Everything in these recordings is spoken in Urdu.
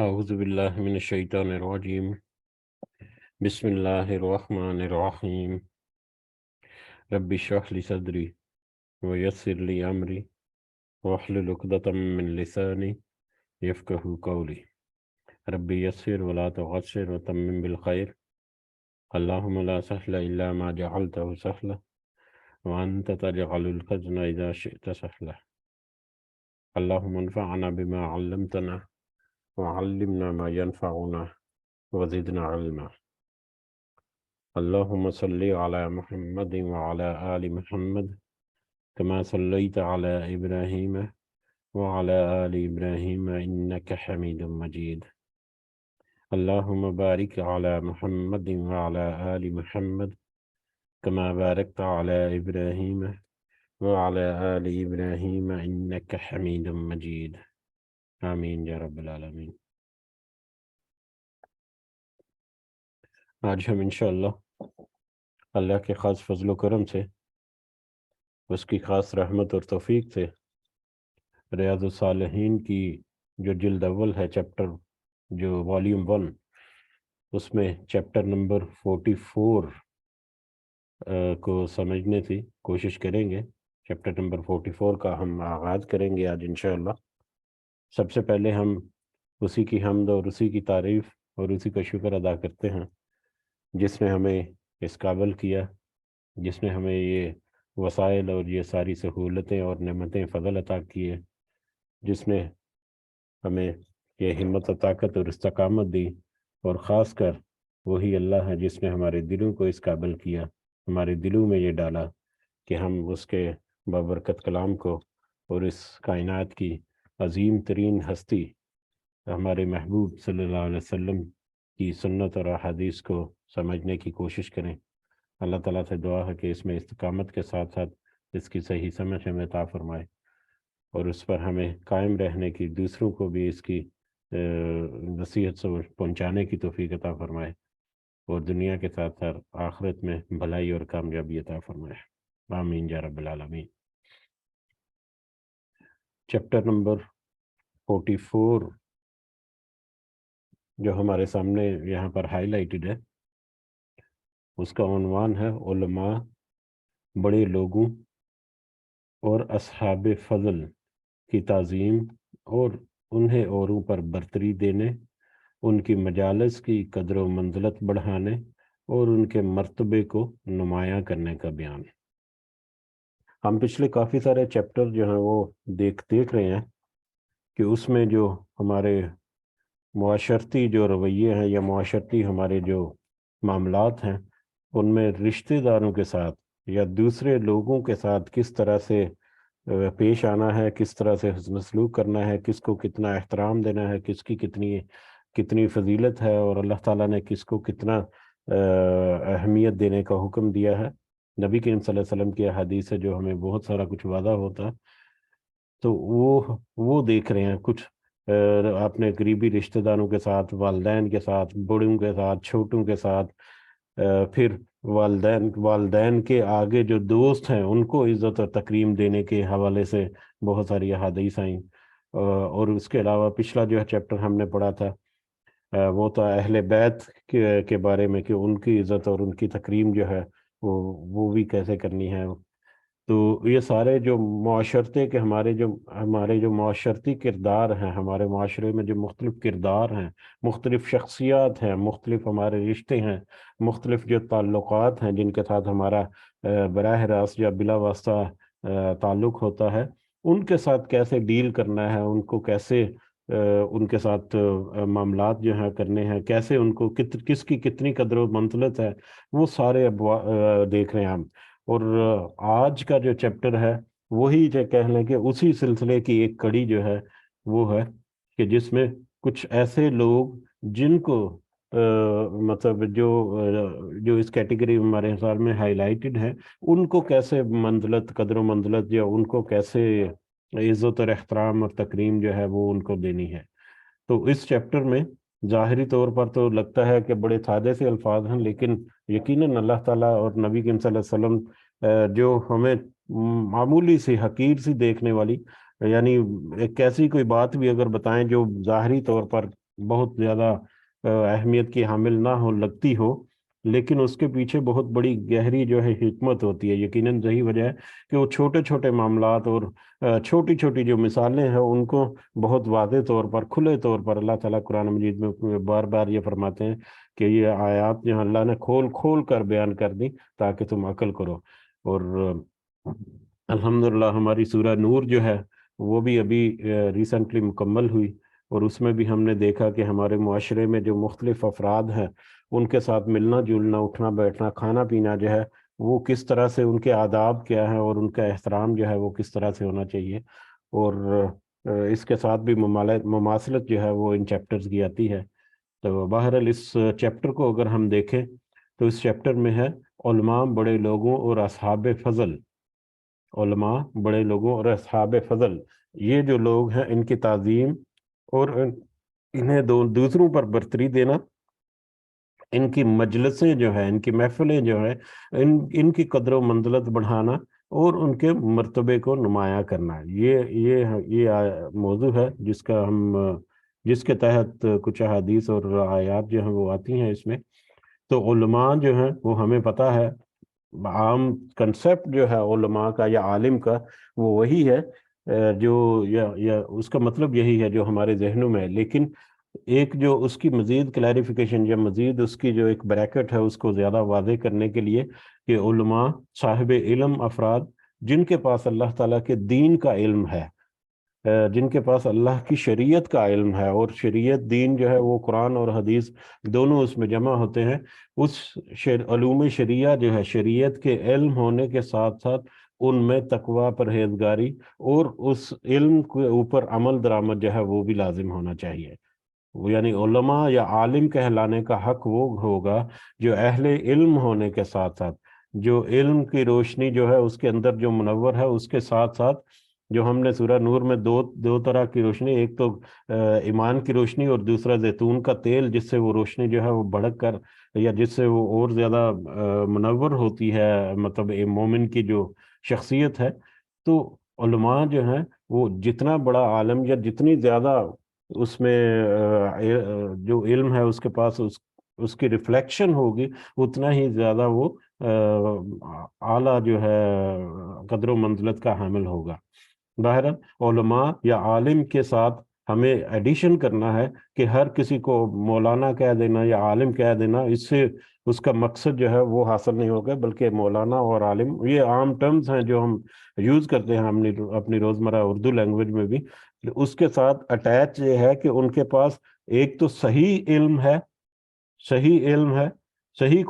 اعوذ باللہ من الشیطان الرجیم بسم اللہ الرحمن الرحیم رب اشرح لی صدری ویسر لی امری واحلل عقدۃ من لسانی یفقہوا قولی رب یسر ولا تعسر وتمم بالخیر اللہم لا سہل الا ما جعلتہ سہلا وانت تجعل الحزن اذا شئت سہلا اللہم انفعنا بما علمتنا وعلمنا ما ينفعنا وزدنا علما اللهم صل على محمد وعلى آل محمد كما صليت على إبراهيم وعلى آل إبراهيم إنك حميد مجيد اللهم بارك على محمد وعلى آل محمد كما باركت على إبراهيم وعلى آل إبراهيم إنك حميد مجيد آمین یا رب العالمین۔ آج ہم انشاءاللہ اللہ کے خاص فضل و کرم سے، اس کی خاص رحمت اور توفیق سے، ریاض الصالحین کی جو جلد اول ہے، چیپٹر جو والیوم 1، اس میں چیپٹر نمبر 44 کو سمجھنے کی کوشش کریں گے۔ چیپٹر نمبر 44 کا ہم آغاز کریں گے آج انشاءاللہ۔ سب سے پہلے ہم اسی کی حمد اور اسی کی تعریف اور اسی کا شکر ادا کرتے ہیں جس نے ہمیں اس قابل کیا، جس نے ہمیں یہ وسائل اور یہ ساری سہولتیں اور نعمتیں فضل عطا کیے، جس نے ہمیں یہ ہمت و طاقت اور استقامت دی، اور خاص کر وہی اللہ ہے جس نے ہمارے دلوں کو اس قابل کیا، ہمارے دلوں میں یہ ڈالا کہ ہم اس کے بابرکت کلام کو اور اس کائنات کی عظیم ترین ہستی ہمارے محبوب صلی اللہ علیہ وسلم کی سنت اور احادیث کو سمجھنے کی کوشش کریں۔ اللہ تعالیٰ سے دعا ہے کہ اس میں استقامت کے ساتھ ساتھ اس کی صحیح سمجھ ہمیں عطا فرمائے، اور اس پر ہمیں قائم رہنے کی، دوسروں کو بھی اس کی نصیحت سے پہنچانے کی توفیق عطا فرمائے، اور دنیا کے ساتھ ساتھ آخرت میں بھلائی اور کامیابی عطا فرمائے، آمین یا رب العالمین۔ چیپٹر نمبر 44 جو ہمارے سامنے یہاں پر ہائی لائٹڈ ہے، اس کا عنوان ہے علماء، بڑے لوگوں اور اصحاب فضل کی تعظیم اور انہیں اوروں پر برتری دینے، ان کی مجالس کی قدر و منزلت بڑھانے اور ان کے مرتبے کو نمایاں کرنے کا بیان۔ ہم پچھلے کافی سارے چیپٹر جو ہیں وہ دیکھ رہے ہیں کہ اس میں جو ہمارے معاشرتی جو رویے ہیں یا معاشرتی ہمارے جو معاملات ہیں، ان میں رشتہ داروں کے ساتھ یا دوسرے لوگوں کے ساتھ کس طرح سے پیش آنا ہے، کس طرح سے حسن سلوک کرنا ہے، کس کو کتنا احترام دینا ہے، کس کی کتنی فضیلت ہے، اور اللہ تعالیٰ نے کس کو کتنا اہمیت دینے کا حکم دیا ہے۔ نبی کریم صلی اللہ علیہ وسلم کی احادیث ہے جو ہمیں بہت سارا کچھ وعدہ ہوتا ہے، تو وہ دیکھ رہے ہیں کچھ اپنے قریبی رشتہ داروں کے ساتھ، والدین کے ساتھ، بڑوں کے ساتھ، چھوٹوں کے ساتھ، پھر والدین کے آگے جو دوست ہیں ان کو عزت اور تکریم دینے کے حوالے سے بہت ساری احادیث آئیں، اور اس کے علاوہ پچھلا جو چیپٹر ہم نے پڑھا تھا وہ تھا اہل بیت کے بارے میں، کہ ان کی عزت اور ان کی تکریم جو ہے وہ بھی کیسے کرنی ہے۔ تو یہ سارے جو معاشرتے کے ہمارے جو معاشرتی کردار ہیں، ہمارے معاشرے میں جو مختلف کردار ہیں، مختلف شخصیات ہیں، مختلف ہمارے رشتے ہیں، مختلف جو تعلقات ہیں جن کے ساتھ ہمارا براہ راست یا بلا واسطہ تعلق ہوتا ہے، ان کے ساتھ کیسے ڈیل کرنا ہے، ان کو کیسے ان کے ساتھ معاملات جو ہیں کرنے ہیں، کیسے ان کو کس کی کتنی قدر و منزلت ہے، وہ سارے دیکھ رہے ہیں ہم۔ اور آج کا جو چیپٹر ہے وہی جو کہہ لیں کہ اسی سلسلے کی ایک کڑی جو ہے وہ ہے کہ جس میں کچھ ایسے لوگ جن کو مطلب جو اس کیٹیگری ہمارے حساب میں ہائی لائٹڈ ہے، ان کو کیسے منزلت، قدر و منزلت، یا ان کو کیسے عزت اور احترام اور تکریم جو ہے وہ ان کو دینی ہے۔ تو اس چیپٹر میں ظاہری طور پر تو لگتا ہے کہ بڑے سادے سے الفاظ ہیں، لیکن یقیناً اللہ تعالیٰ اور نبی کریم صلی اللہ علیہ وسلم جو ہمیں معمولی سی حقیر سی دیکھنے والی، یعنی ایک ایسی کوئی بات بھی اگر بتائیں جو ظاہری طور پر بہت زیادہ اہمیت کی حامل نہ ہو لگتی ہو، لیکن اس کے پیچھے بہت بڑی گہری جو ہے حکمت ہوتی ہے۔ یقیناً یہی وجہ ہے کہ وہ چھوٹے چھوٹے معاملات اور چھوٹی چھوٹی جو مثالیں ہیں ان کو بہت واضح طور پر، کھلے طور پر اللہ تعالیٰ قرآن مجید میں بار بار یہ فرماتے ہیں کہ یہ آیات جو اللہ نے کھول کھول کر بیان کر دی تاکہ تم عقل کرو۔ اور الحمدللہ ہماری سورہ نور جو ہے وہ بھی ابھی ریسنٹلی مکمل ہوئی، اور اس میں بھی ہم نے دیکھا کہ ہمارے معاشرے میں جو مختلف افراد ہیں ان کے ساتھ ملنا جلنا، اٹھنا بیٹھنا، کھانا پینا جو ہے وہ کس طرح سے، ان کے آداب کیا ہیں اور ان کا احترام جو ہے وہ کس طرح سے ہونا چاہیے۔ اور اس کے ساتھ بھی مماثلت جو ہے وہ ان چیپٹرز کی آتی ہے۔ تو بہرحال اس چیپٹر کو اگر ہم دیکھیں تو اس چیپٹر میں ہے علماء، بڑے لوگوں اور اصحاب فضل۔ علماء، بڑے لوگوں اور اصحاب فضل، یہ جو لوگ ہیں ان کی تعظیم اور انہیں دوسروں پر برتری دینا، ان کی مجلسیں جو ہیں، ان کی محفلیں جو ہیں، ان کی قدر و منزلت بڑھانا اور ان کے مرتبے کو نمایاں کرنا، یہ موضوع ہے جس کے تحت کچھ احادیث اور آیات جو ہیں وہ آتی ہیں اس میں۔ تو علماء جو ہیں وہ ہمیں پتہ ہے، عام کنسپٹ جو ہے علماء کا یا عالم کا وہ وہی ہے جو یا اس کا مطلب یہی ہے جو ہمارے ذہنوں میں ہے، لیکن ایک جو اس کی مزید کلیریفیکیشن یا مزید اس کی جو ایک بریکٹ ہے اس کو زیادہ واضح کرنے کے لیے کہ علماء صاحب علم افراد جن کے پاس اللہ تعالیٰ کے دین کا علم ہے، جن کے پاس اللہ کی شریعت کا علم ہے، اور شریعت دین جو ہے وہ قرآن اور حدیث دونوں اس میں جمع ہوتے ہیں، اس علوم شریعہ جو ہے، شریعت کے علم ہونے کے ساتھ ساتھ ان میں تقوی، پرہیزگاری اور اس علم کے اوپر عمل درآمد جو ہے وہ بھی لازم ہونا چاہیے۔ یعنی علماء یا عالم کہلانے کا حق وہ ہوگا جو اہل علم ہونے کے ساتھ ساتھ، جو علم کی روشنی جو ہے اس کے اندر جو منور ہے، اس کے ساتھ ساتھ جو ہم نے سورہ نور میں دو طرح کی روشنی، ایک تو ایمان کی روشنی اور دوسرا زیتون کا تیل، جس سے وہ روشنی جو ہے وہ بڑھ کر یا جس سے وہ اور زیادہ منور ہوتی ہے، مطلب ایک مومن کی جو شخصیت ہے۔ تو علماء جو ہیں وہ جتنا بڑا عالم یا جتنی زیادہ اس میں جو علم ہے اس کے پاس اس کی ریفلیکشن ہوگی، اتنا ہی زیادہ وہ اعلیٰ جو ہے قدر و منزلت کا حامل ہوگا۔ بہرحال علماء یا عالم کے ساتھ ہمیں ایڈیشن کرنا ہے کہ ہر کسی کو مولانا کہہ دینا یا عالم کہہ دینا، اس سے اس کا مقصد جو ہے وہ حاصل نہیں ہوگا، بلکہ مولانا اور عالم یہ عام ٹرمز ہیں جو ہم یوز کرتے ہیں اپنی روزمرہ اردو لینگویج میں بھی۔ اس کے ساتھ اٹیچ یہ ہے کہ ان کے پاس ایک تو صحیح علم ہے، صحیح علم ہے، صحیح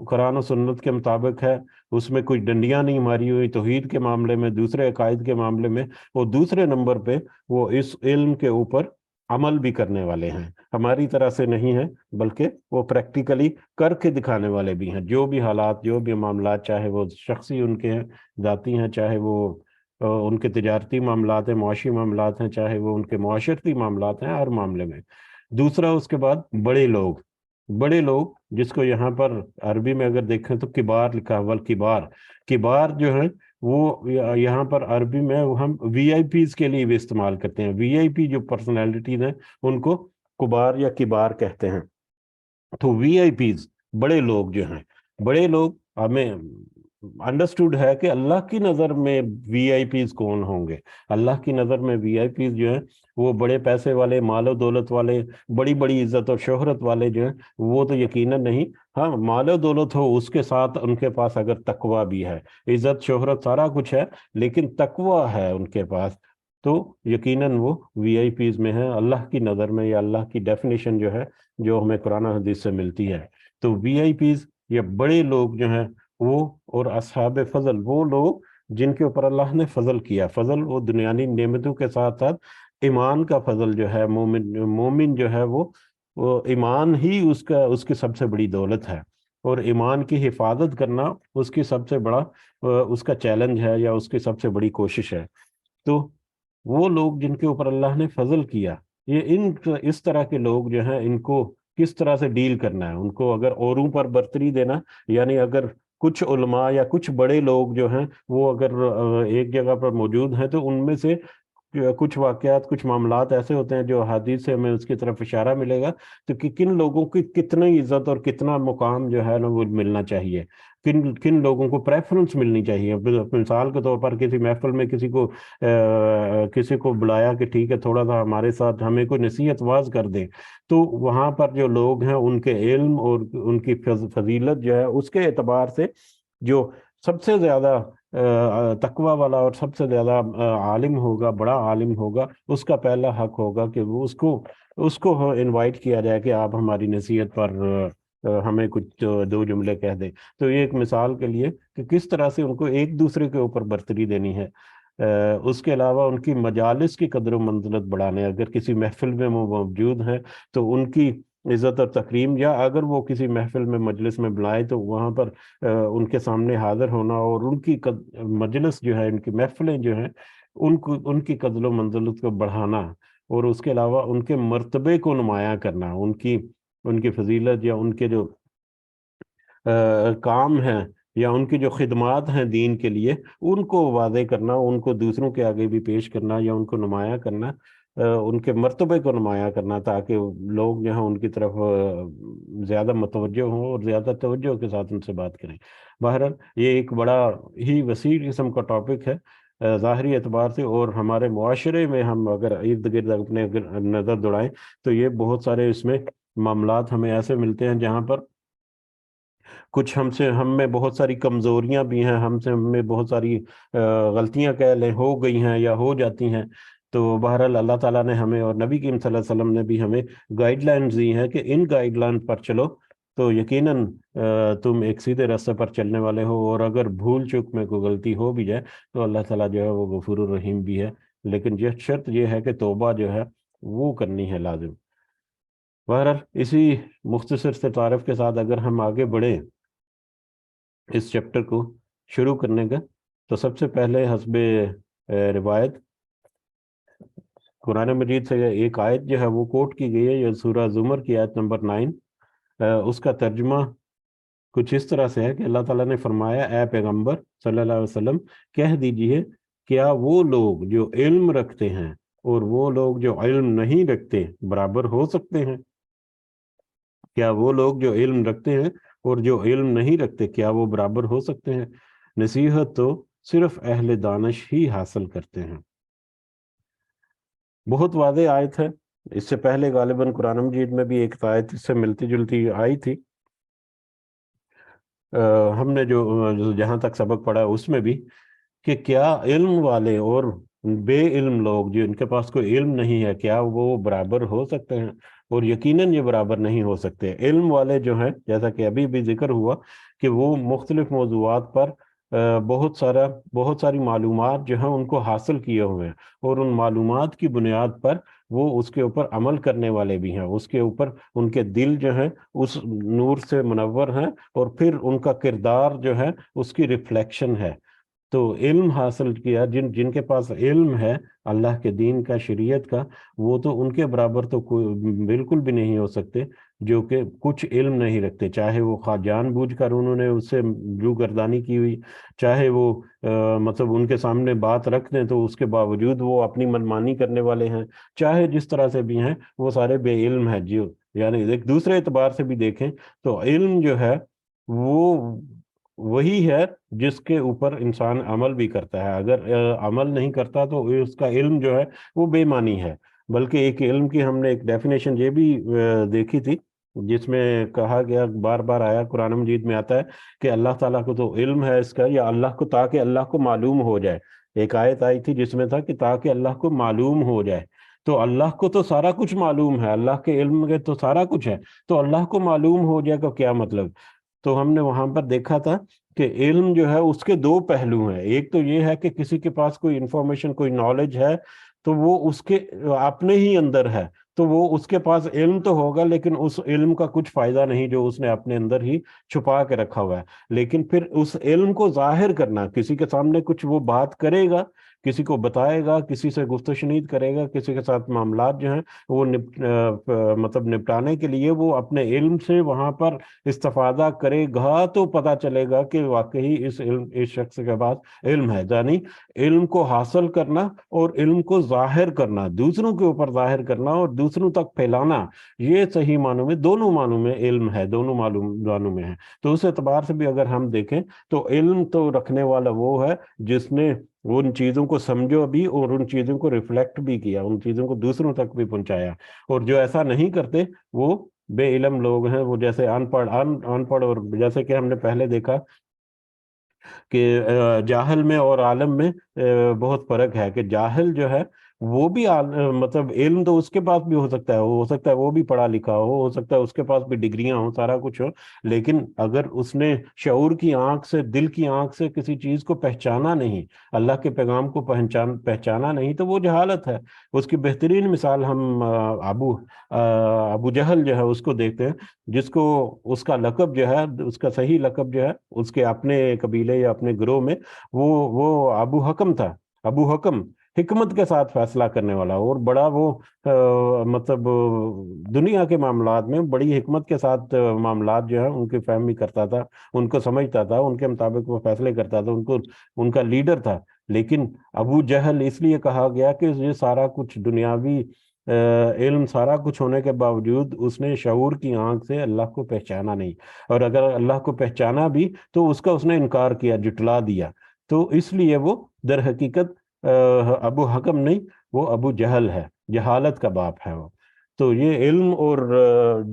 قرآن و سنت کے مطابق ہے، اس میں کوئی ڈنڈیاں نہیں ماری ہوئی توحید کے معاملے میں، دوسرے عقائد کے معاملے میں، اور دوسرے نمبر پہ وہ اس علم کے اوپر عمل بھی کرنے والے ہیں، ہماری طرح سے نہیں ہیں بلکہ وہ پریکٹیکلی کر کے دکھانے والے بھی ہیں۔ جو بھی حالات، جو بھی معاملات، چاہے وہ شخصی ان کے ہیں، ذاتی ہیں، چاہے وہ ان کے تجارتی معاملات ہیں، معاشی معاملات ہیں، چاہے وہ ان کے معاشرتی معاملات ہیں، ہر معاملے میں۔ دوسرا اس کے بعد بڑے لوگ جس کو یہاں پر عربی میں اگر دیکھیں تو کبار لکھا ہوا، کبار جو ہے وہ یہاں پر عربی میں ہم وی آئی پیز کے لیے بھی استعمال کرتے ہیں، وی آئی پی جو پرسنالٹیز ہیں ان کو کبار یا کبار کہتے ہیں۔ تو وی آئی پیز، بڑے لوگ جو ہیں، بڑے لوگ ہمیں انڈرسٹوڈ ہے کہ اللہ کی نظر میں وی آئی پیز کون ہوں گے۔ اللہ کی نظر میں وی آئی پیز جو ہیں وہ بڑے پیسے والے، مال و دولت والے، بڑی بڑی عزت اور شہرت والے جو ہیں وہ تو یقیناً نہیں۔ ہاں، مال و دولت ہو، اس کے ساتھ ان کے پاس اگر تقوی بھی ہے، عزت شہرت سارا کچھ ہے لیکن تقوی ہے ان کے پاس، تو یقیناً وہ وی آئی پیز میں ہیں اللہ کی نظر میں، یا اللہ کی ڈیفینیشن جو ہے جو ہمیں قرآن حدیث سے ملتی ہے۔ تو وی آئی پیز یا بڑے لوگ جو ہیں وہ، اور اصحاب فضل وہ لوگ جن کے اوپر اللہ نے فضل کیا، فضل وہ دنیاوی نعمتوں کے ساتھ ساتھ ایمان کا فضل جو ہے، مومن جو ہے وہ ایمان ہی اس کی سب سے بڑی دولت ہے، اور ایمان کی حفاظت کرنا اس کی سب سے بڑا اس کا چیلنج ہے یا اس کی سب سے بڑی کوشش ہے۔ تو وہ لوگ جن کے اوپر اللہ نے فضل کیا، اس طرح کے لوگ جو ہیں ان کو کس طرح سے ڈیل کرنا ہے، ان کو اگر اوروں پر برتری دینا، یعنی اگر کچھ علماء یا کچھ بڑے لوگ جو ہیں وہ اگر ایک جگہ پر موجود ہیں تو ان میں سے کچھ واقعات کچھ معاملات ایسے ہوتے ہیں جو حدیث سے ہمیں اس کی طرف اشارہ ملے گا، تو کہ کن لوگوں کی کتنی عزت اور کتنا مقام جو ہے نا وہ ملنا چاہیے، کن کن لوگوں کو پریفرنس ملنی چاہیے۔ مثال کے طور پر کسی محفل میں کسی کو بلایا کہ ٹھیک ہے تھوڑا سا ہمارے ساتھ ہمیں کوئی نصیحت واز کر دیں، تو وہاں پر جو لوگ ہیں ان کے علم اور ان کی فضیلت جو ہے اس کے اعتبار سے جو سب سے زیادہ تقوی والا اور سب سے زیادہ عالم ہوگا، بڑا عالم ہوگا، اس کا پہلا حق ہوگا کہ وہ اس کو انوائٹ کیا جائے کہ آپ ہماری نصیحت پر ہمیں کچھ دو جملے کہہ دیں۔ تو یہ ایک مثال کے لیے کہ کس طرح سے ان کو ایک دوسرے کے اوپر برتری دینی ہے۔ اس کے علاوہ ان کی مجالس کی قدر و منزلت بڑھانے، اگر کسی محفل میں وہ موجود ہیں تو ان کی عزت اور تکریم، یا اگر وہ کسی محفل میں مجلس میں بلائے تو وہاں پر ان کے سامنے حاضر ہونا اور ان کی مجلس جو ہے، ان کی محفلیں جو ہیں ان کی قدر و منزلت کو بڑھانا، اور اس کے علاوہ ان کے مرتبے کو نمایاں کرنا، ان کی فضیلت یا ان کے جو کام ہیں یا ان کی جو خدمات ہیں دین کے لیے، ان کو واضح کرنا، ان کو دوسروں کے آگے بھی پیش کرنا یا ان کو نمایاں کرنا، ان کے مرتبے کو نمایاں کرنا، تاکہ لوگ جو ہیں ان کی طرف زیادہ متوجہ ہوں اور زیادہ توجہ کے ساتھ ان سے بات کریں۔ بہرحال یہ ایک بڑا ہی وسیع قسم کا ٹاپک ہے ظاہری اعتبار سے، اور ہمارے معاشرے میں ہم اگر ارد گرد اپنے نظر دوڑائیں تو یہ بہت سارے اس میں معاملات ہمیں ایسے ملتے ہیں جہاں پر کچھ ہم میں بہت ساری کمزوریاں بھی ہیں، ہم میں بہت ساری غلطیاں کہہ لیں ہو گئی ہیں یا ہو جاتی ہیں۔ تو بہرحال اللہ تعالیٰ نے ہمیں اور نبی کریم صلی اللہ علیہ وسلم نے بھی ہمیں گائیڈ لائنز دی ہیں کہ ان گائیڈ لائن پر چلو تو یقیناً تم ایک سیدھے راستے پر چلنے والے ہو، اور اگر بھول چوک میں کوئی غلطی ہو بھی جائے تو اللہ تعالیٰ جو ہے وہ غفور الرحیم بھی ہے، لیکن یہ شرط یہ ہے کہ توبہ جو ہے وہ کرنی ہے لازم۔ بہرحال اسی مختصر سے تعارف کے ساتھ اگر ہم آگے بڑھیں اس چیپٹر کو شروع کرنے کا، تو سب سے پہلے حسب روایت قرآن مجید سے ایک آیت جو ہے وہ کوٹ کی گئی ہے، یہ سورہ زمر کی آیت نمبر 9۔ اس کا ترجمہ کچھ اس طرح سے ہے کہ اللہ تعالیٰ نے فرمایا، اے پیغمبر صلی اللہ علیہ وسلم کہہ دیجئے، کیا وہ لوگ جو علم رکھتے ہیں اور وہ لوگ جو علم نہیں رکھتے برابر ہو سکتے ہیں؟ کیا وہ لوگ جو علم رکھتے ہیں اور جو علم نہیں رکھتے کیا وہ برابر ہو سکتے ہیں؟ نصیحت تو صرف اہل دانش ہی حاصل کرتے ہیں۔ بہت واضح آیت ہے، اس سے پہلے غالباً قرآن مجید میں بھی ایک آیت اس سے ملتی جلتی آئی تھی، ہم نے جو جہاں تک سبق پڑھا اس میں بھی، کہ کیا علم والے اور بے علم لوگ جن کے پاس کوئی علم نہیں ہے کیا وہ برابر ہو سکتے ہیں؟ اور یقیناً یہ برابر نہیں ہو سکتے۔ علم والے جو ہیں، جیسا کہ ابھی بھی ذکر ہوا، کہ وہ مختلف موضوعات پر بہت ساری معلومات جو ہیں ان کو حاصل کیے ہوئے ہیں، اور ان معلومات کی بنیاد پر وہ اس کے اوپر عمل کرنے والے بھی ہیں، اس کے اوپر ان کے دل جو ہیں اس نور سے منور ہیں، اور پھر ان کا کردار جو ہے اس کی ریفلیکشن ہے۔ تو علم حاصل کیا جن کے پاس علم ہے اللہ کے دین کا، شریعت کا، وہ تو ان کے برابر تو بالکل بھی نہیں ہو سکتے جو کہ کچھ علم نہیں رکھتے، چاہے وہ خواہ جان بوجھ کر انہوں نے اس سے روگردانی کی ہوئی، چاہے وہ مطلب ان کے سامنے بات رکھ دیں تو اس کے باوجود وہ اپنی منمانی کرنے والے ہیں، چاہے جس طرح سے بھی ہیں، وہ سارے بے علم ہیں۔ یعنی ایک دوسرے اعتبار سے بھی دیکھیں تو علم جو ہے وہ وہی ہے جس کے اوپر انسان عمل بھی کرتا ہے، اگر عمل نہیں کرتا تو اس کا علم جو ہے وہ بے معنی ہے۔ بلکہ ایک علم کی ہم نے ایک ڈیفینیشن یہ بھی دیکھی تھی، جس میں کہا گیا، بار بار آیا قرآن مجید میں آتا ہے کہ اللہ تعالیٰ کو تو علم ہے اس کا، یا اللہ کو، تاکہ اللہ کو معلوم ہو جائے۔ ایک آیت آئی تھی جس میں تھا کہ تاکہ اللہ کو معلوم ہو جائے، تو اللہ کو تو سارا کچھ معلوم ہے، اللہ کے علم میں تو سارا کچھ ہے، تو اللہ کو معلوم ہو جائے کا کیا مطلب؟ تو ہم نے وہاں پر دیکھا تھا کہ علم جو ہے اس کے دو پہلو ہیں، ایک تو یہ ہے کہ کسی کے پاس کوئی انفارمیشن، کوئی نالج ہے تو وہ اس کے اپنے ہی اندر ہے، تو وہ اس کے پاس علم تو ہوگا لیکن اس علم کا کچھ فائدہ نہیں جو اس نے اپنے اندر ہی چھپا کے رکھا ہوا ہے. لیکن پھر اس علم کو ظاہر کرنا، کسی کے سامنے کچھ وہ بات کرے گا، کسی کو بتائے گا، کسی سے گفت و شنید کرے گا، کسی کے ساتھ معاملات جو ہیں وہ مطلب نپٹانے کے لیے وہ اپنے علم سے وہاں پر استفادہ کرے گا، تو پتا چلے گا کہ واقعی اس شخص کے پاس علم ہے. یعنی علم کو حاصل کرنا اور علم کو ظاہر کرنا، دوسروں کے اوپر ظاہر کرنا اور دوسروں تک پھیلانا، یہ صحیح معنوں میں دونوں معنوں میں علم ہے، دونوں معنوں میں ہے. تو اس اعتبار سے بھی اگر ہم دیکھیں تو علم تو رکھنے والا وہ ہے جس نے ان چیزوں کو سمجھو بھی اور ان چیزوں کو ریفلیکٹ بھی کیا، ان چیزوں کو دوسروں تک بھی پہنچایا. اور جو ایسا نہیں کرتے وہ بے علم لوگ ہیں، وہ جیسے ان پڑھ. اور جیسے کہ ہم نے پہلے دیکھا کہ جاہل میں اور عالم میں بہت فرق ہے، کہ جاہل جو ہے وہ بھی مطلب علم تو اس کے پاس بھی ہو سکتا ہے، ہو سکتا ہے وہ بھی پڑھا لکھا ہو سکتا ہے اس کے پاس بھی ڈگریاں ہوں، سارا کچھ ہو، لیکن اگر اس نے شعور کی آنکھ سے، دل کی آنکھ سے کسی چیز کو پہچانا نہیں، اللہ کے پیغام کو پہچانا نہیں، تو وہ جہالت ہے. اس کی بہترین مثال ہم ابو جہل جو ہے اس کو دیکھتے ہیں، جس کو اس کا لقب جو ہے، اس کا صحیح لقب جو ہے اس کے اپنے قبیلے یا اپنے گروہ میں وہ ابو حکم تھا. ابو حکم، حکمت کے ساتھ فیصلہ کرنے والا، اور بڑا وہ مطلب دنیا کے معاملات میں بڑی حکمت کے ساتھ معاملات جو ہے ان کی فہمی کرتا تھا، ان کو سمجھتا تھا، ان کے مطابق وہ فیصلے کرتا تھا، ان کا لیڈر تھا. لیکن ابو جہل اس لیے کہا گیا کہ یہ سارا کچھ دنیاوی علم، سارا کچھ ہونے کے باوجود اس نے شعور کی آنکھ سے اللہ کو پہچانا نہیں، اور اگر اللہ کو پہچانا بھی تو اس نے انکار کیا، جٹلا دیا. تو اس لیے وہ در حقیقت ابو حکم نہیں، وہ ابو جہل ہے، جہالت کا باپ ہے وہ. تو یہ علم اور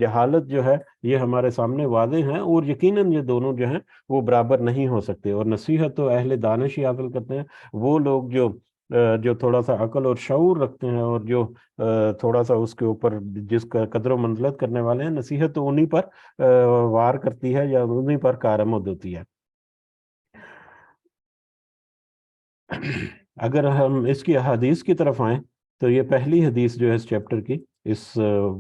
جہالت جو ہے یہ ہمارے سامنے واضح ہیں، اور یقیناً یہ دونوں جو ہیں وہ برابر نہیں ہو سکتے. اور نصیحت تو اہل دانش ہی حاصل کرتے ہیں، وہ لوگ جو تھوڑا سا عقل اور شعور رکھتے ہیں، اور جو تھوڑا سا اس کے اوپر جس کا قدر و منزلت کرنے والے ہیں. نصیحت تو انہی پر وار کرتی ہے یا انہی پر کارآمد ہوتی ہے. اگر ہم اس کی احادیث کی طرف آئیں تو یہ پہلی حدیث جو ہے اس چیپٹر کی، اس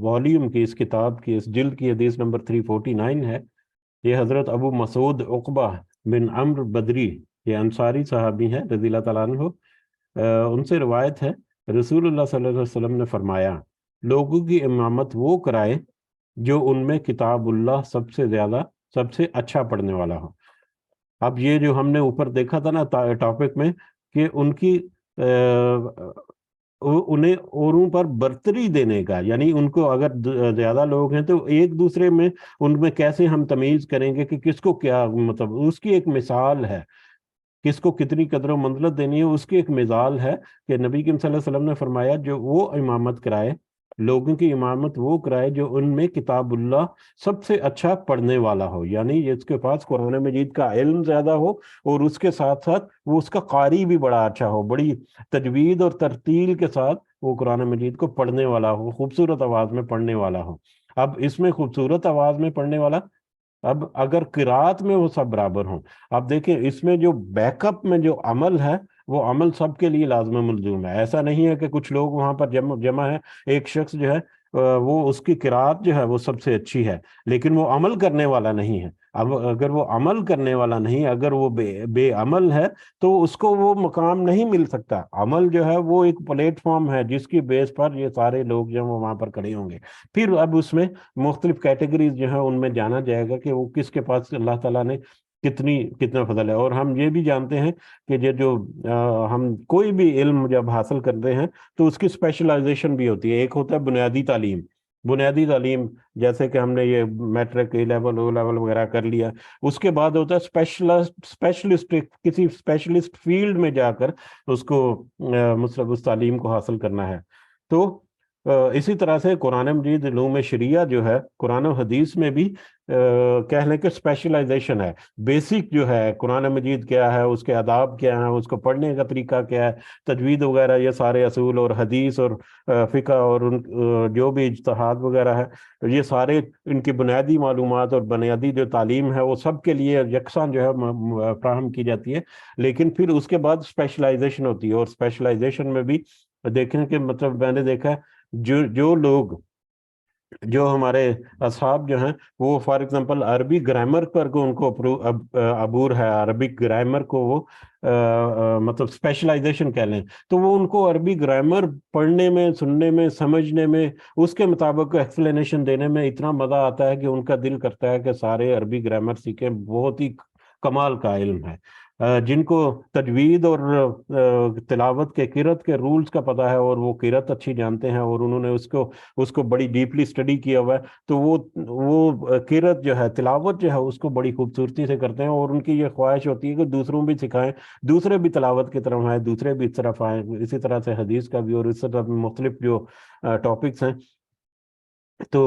والیوم کی، اس کتاب کی، اس جلد کی حدیث نمبر 349 ہے. یہ حضرت ابو مسعود عقبہ بن عمرو بدری، یہ انصاری صحابی ہیں رضی اللہ تعالیٰ عنہ. ان سے روایت ہے، رسول اللہ صلی اللہ علیہ وسلم نے فرمایا، لوگوں کی امامت وہ کرائے جو ان میں کتاب اللہ سب سے زیادہ، سب سے اچھا پڑھنے والا ہو. اب یہ جو ہم نے اوپر دیکھا تھا نا ٹاپک میں، کہ ان کی انہیں اوروں پر برتری دینے کا، یعنی ان کو اگر زیادہ لوگ ہیں تو ایک دوسرے میں ان میں کیسے ہم تمیز کریں گے کہ کس کو کیا، مطلب اس کی ایک مثال ہے، کس کو کتنی قدر و منزلت دینی ہے، اس کی ایک مثال ہے. کہ نبی کریم صلی اللہ علیہ وسلم نے فرمایا جو وہ امامت کرائے، لوگوں کی امامت وہ کرائے جو ان میں کتاب اللہ سب سے اچھا پڑھنے والا ہو، یعنی اس کے پاس قرآن مجید کا علم زیادہ ہو، اور اس کے ساتھ ساتھ وہ اس کا قاری بھی بڑا اچھا ہو، بڑی تجوید اور ترتیل کے ساتھ وہ قرآن مجید کو پڑھنے والا ہو، خوبصورت آواز میں پڑھنے والا ہو. اب اس میں خوبصورت آواز میں پڑھنے والا، اب اگر قرات میں وہ سب برابر ہوں، اب دیکھیں اس میں جو بیک اپ میں جو عمل ہے وہ عمل سب کے لیے لازم ملزوم ہے. ایسا نہیں ہے کہ کچھ لوگ وہاں پر جمع ہے، ایک شخص جو ہے وہ اس کی قرات جو ہے وہ سب سے اچھی ہے، لیکن وہ عمل کرنے والا نہیں ہے. اب اگر وہ عمل کرنے والا نہیں، اگر وہ بے عمل ہے تو اس کو وہ مقام نہیں مل سکتا. عمل جو ہے وہ ایک پلیٹ فارم ہے جس کی بیس پر یہ سارے لوگ جو ہیں وہ وہاں پر کھڑے ہوں گے. پھر اب اس میں مختلف کیٹیگریز جو ہیں ان میں جانا جائے گا کہ وہ کس کے پاس اللہ تعالیٰ نے کتنا فضل ہے. اور ہم یہ بھی جانتے ہیں کہ یہ جو ہم کوئی بھی علم جب حاصل کرتے ہیں تو اس کی اسپیشلائزیشن بھی ہوتی ہے. ایک ہوتا ہے بنیادی تعلیم، بنیادی تعلیم جیسے کہ ہم نے یہ میٹرک، اے لیول، او لیول وغیرہ کر لیا. اس کے بعد ہوتا ہے اسپیشلسٹ، کسی اسپیشلسٹ فیلڈ میں جا کر اس کو مطلب اس تعلیم کو حاصل کرنا ہے. تو اسی طرح سے قرآن مجید علوم شریعہ جو ہے، قرآن و حدیث میں بھی کہہ لیں کہ اسپیشلائزیشن ہے. بیسک جو ہے قرآن مجید کیا ہے، اس کے آداب کیا ہیں، اس کو پڑھنے کا طریقہ کیا ہے، تجوید وغیرہ، یہ سارے اصول، اور حدیث اور فقہ اور جو بھی اجتہاد وغیرہ ہے، یہ سارے ان کی بنیادی معلومات اور بنیادی جو تعلیم ہے وہ سب کے لیے یکساں جو ہے فراہم کی جاتی ہے. لیکن پھر اس کے بعد اسپیشلائزیشن ہوتی ہے، اور اسپیشلائزیشن میں بھی دیکھیں کہ مطلب میں نے دیکھا ہے جو لوگ جو ہمارے اصحاب جو ہیں وہ فار ایگزامپل عربی گرامر پر کو ان کو عبور ہے، عربک گرامر کو وہ مطلب اسپیشلائزیشن کہہ لیں، تو وہ ان کو عربی گرامر پڑھنے میں، سننے میں، سمجھنے میں، اس کے مطابق ایکسپلینیشن دینے میں اتنا مزہ آتا ہے کہ ان کا دل کرتا ہے کہ سارے عربی گرامر سیکھیں۔ بہت ہی کمال کا علم ہے۔ جن کو تجوید اور تلاوت کے قرأت کے رولز کا پتہ ہے اور وہ قرأت اچھی جانتے ہیں اور انہوں نے اس کو بڑی ڈیپلی اسٹڈی کیا ہوا ہے، تو وہ قرأت جو ہے، تلاوت جو ہے، اس کو بڑی خوبصورتی سے کرتے ہیں، اور ان کی یہ خواہش ہوتی ہے کہ دوسروں بھی سکھائیں، دوسرے بھی تلاوت کی طرف آئیں، دوسرے بھی اس طرف آئیں۔ اسی طرح سے حدیث کا بھی اور اس طرح مختلف جو ٹاپکس ہیں، تو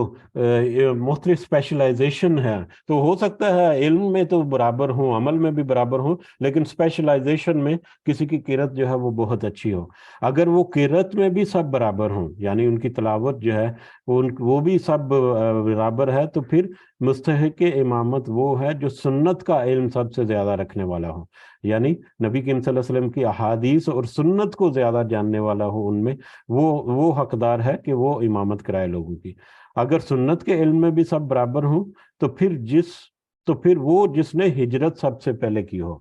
مختلف اسپیشلائزیشن ہے۔ تو ہو سکتا ہے علم میں تو برابر ہوں، عمل میں بھی برابر ہوں، لیکن اسپیشلائزیشن میں کسی کی قرأت جو ہے وہ بہت اچھی ہو۔ اگر وہ قرأت میں بھی سب برابر ہوں، یعنی ان کی تلاوت جو ہے وہ بھی سب برابر ہے، تو پھر مستحق امامت وہ ہے جو سنت کا علم سب سے زیادہ رکھنے والا ہو، یعنی نبی کریم صلی اللہ علیہ وسلم کی احادیث اور سنت کو زیادہ جاننے والا ہو۔ ان میں وہ حقدار ہے کہ وہ امامت کرائے لوگوں کی۔ اگر سنت کے علم میں بھی سب برابر ہوں، تو پھر وہ جس نے ہجرت سب سے پہلے کی ہو۔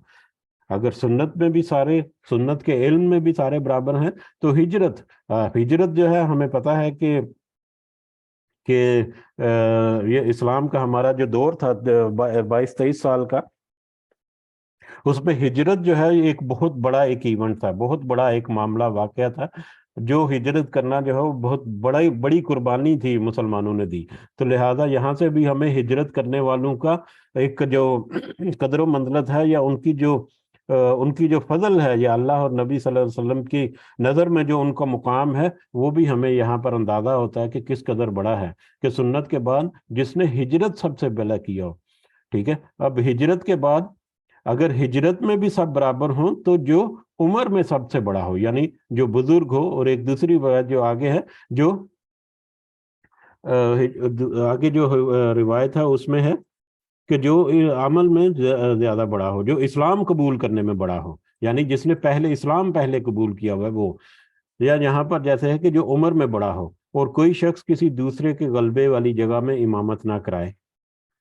اگر سنت کے علم میں بھی سارے برابر ہیں، تو ہجرت جو ہے، ہمیں پتا ہے کہ یہ اسلام کا ہمارا جو دور تھا 22-23 سال کا، اس میں ہجرت جو ہے ایک بہت بڑا ایک ایونٹ تھا، بہت بڑا ایک معاملہ واقعہ تھا۔ جو ہجرت کرنا جو ہے وہ بہت بڑی قربانی تھی مسلمانوں نے دی۔ تو لہٰذا یہاں سے بھی ہمیں ہجرت کرنے والوں کا ایک جو قدر و منزلت ہے، یا ان کی جو فضل ہے، یا اللہ اور نبی صلی اللہ علیہ وسلم کی نظر میں جو ان کا مقام ہے، وہ بھی ہمیں یہاں پر اندازہ ہوتا ہے کہ کس قدر بڑا ہے، کہ سنت کے بعد جس نے ہجرت سب سے پہلے کیا ہو۔ ٹھیک ہے، اب ہجرت کے بعد اگر ہجرت میں بھی سب برابر ہوں، تو جو عمر میں سب سے بڑا ہو، یعنی جو بزرگ ہو، اور ایک دوسری بات جو آگے ہے، جو آگے جو روایت ہے اس میں ہے کہ جو عمل میں زیادہ بڑا ہو، جو اسلام قبول کرنے میں بڑا ہو، یعنی جس نے اسلام پہلے قبول کیا ہوا ہے وہ، یا یہاں پر جیسے ہے کہ جو عمر میں بڑا ہو، اور کوئی شخص کسی دوسرے کے غلبے والی جگہ میں امامت نہ کرائے۔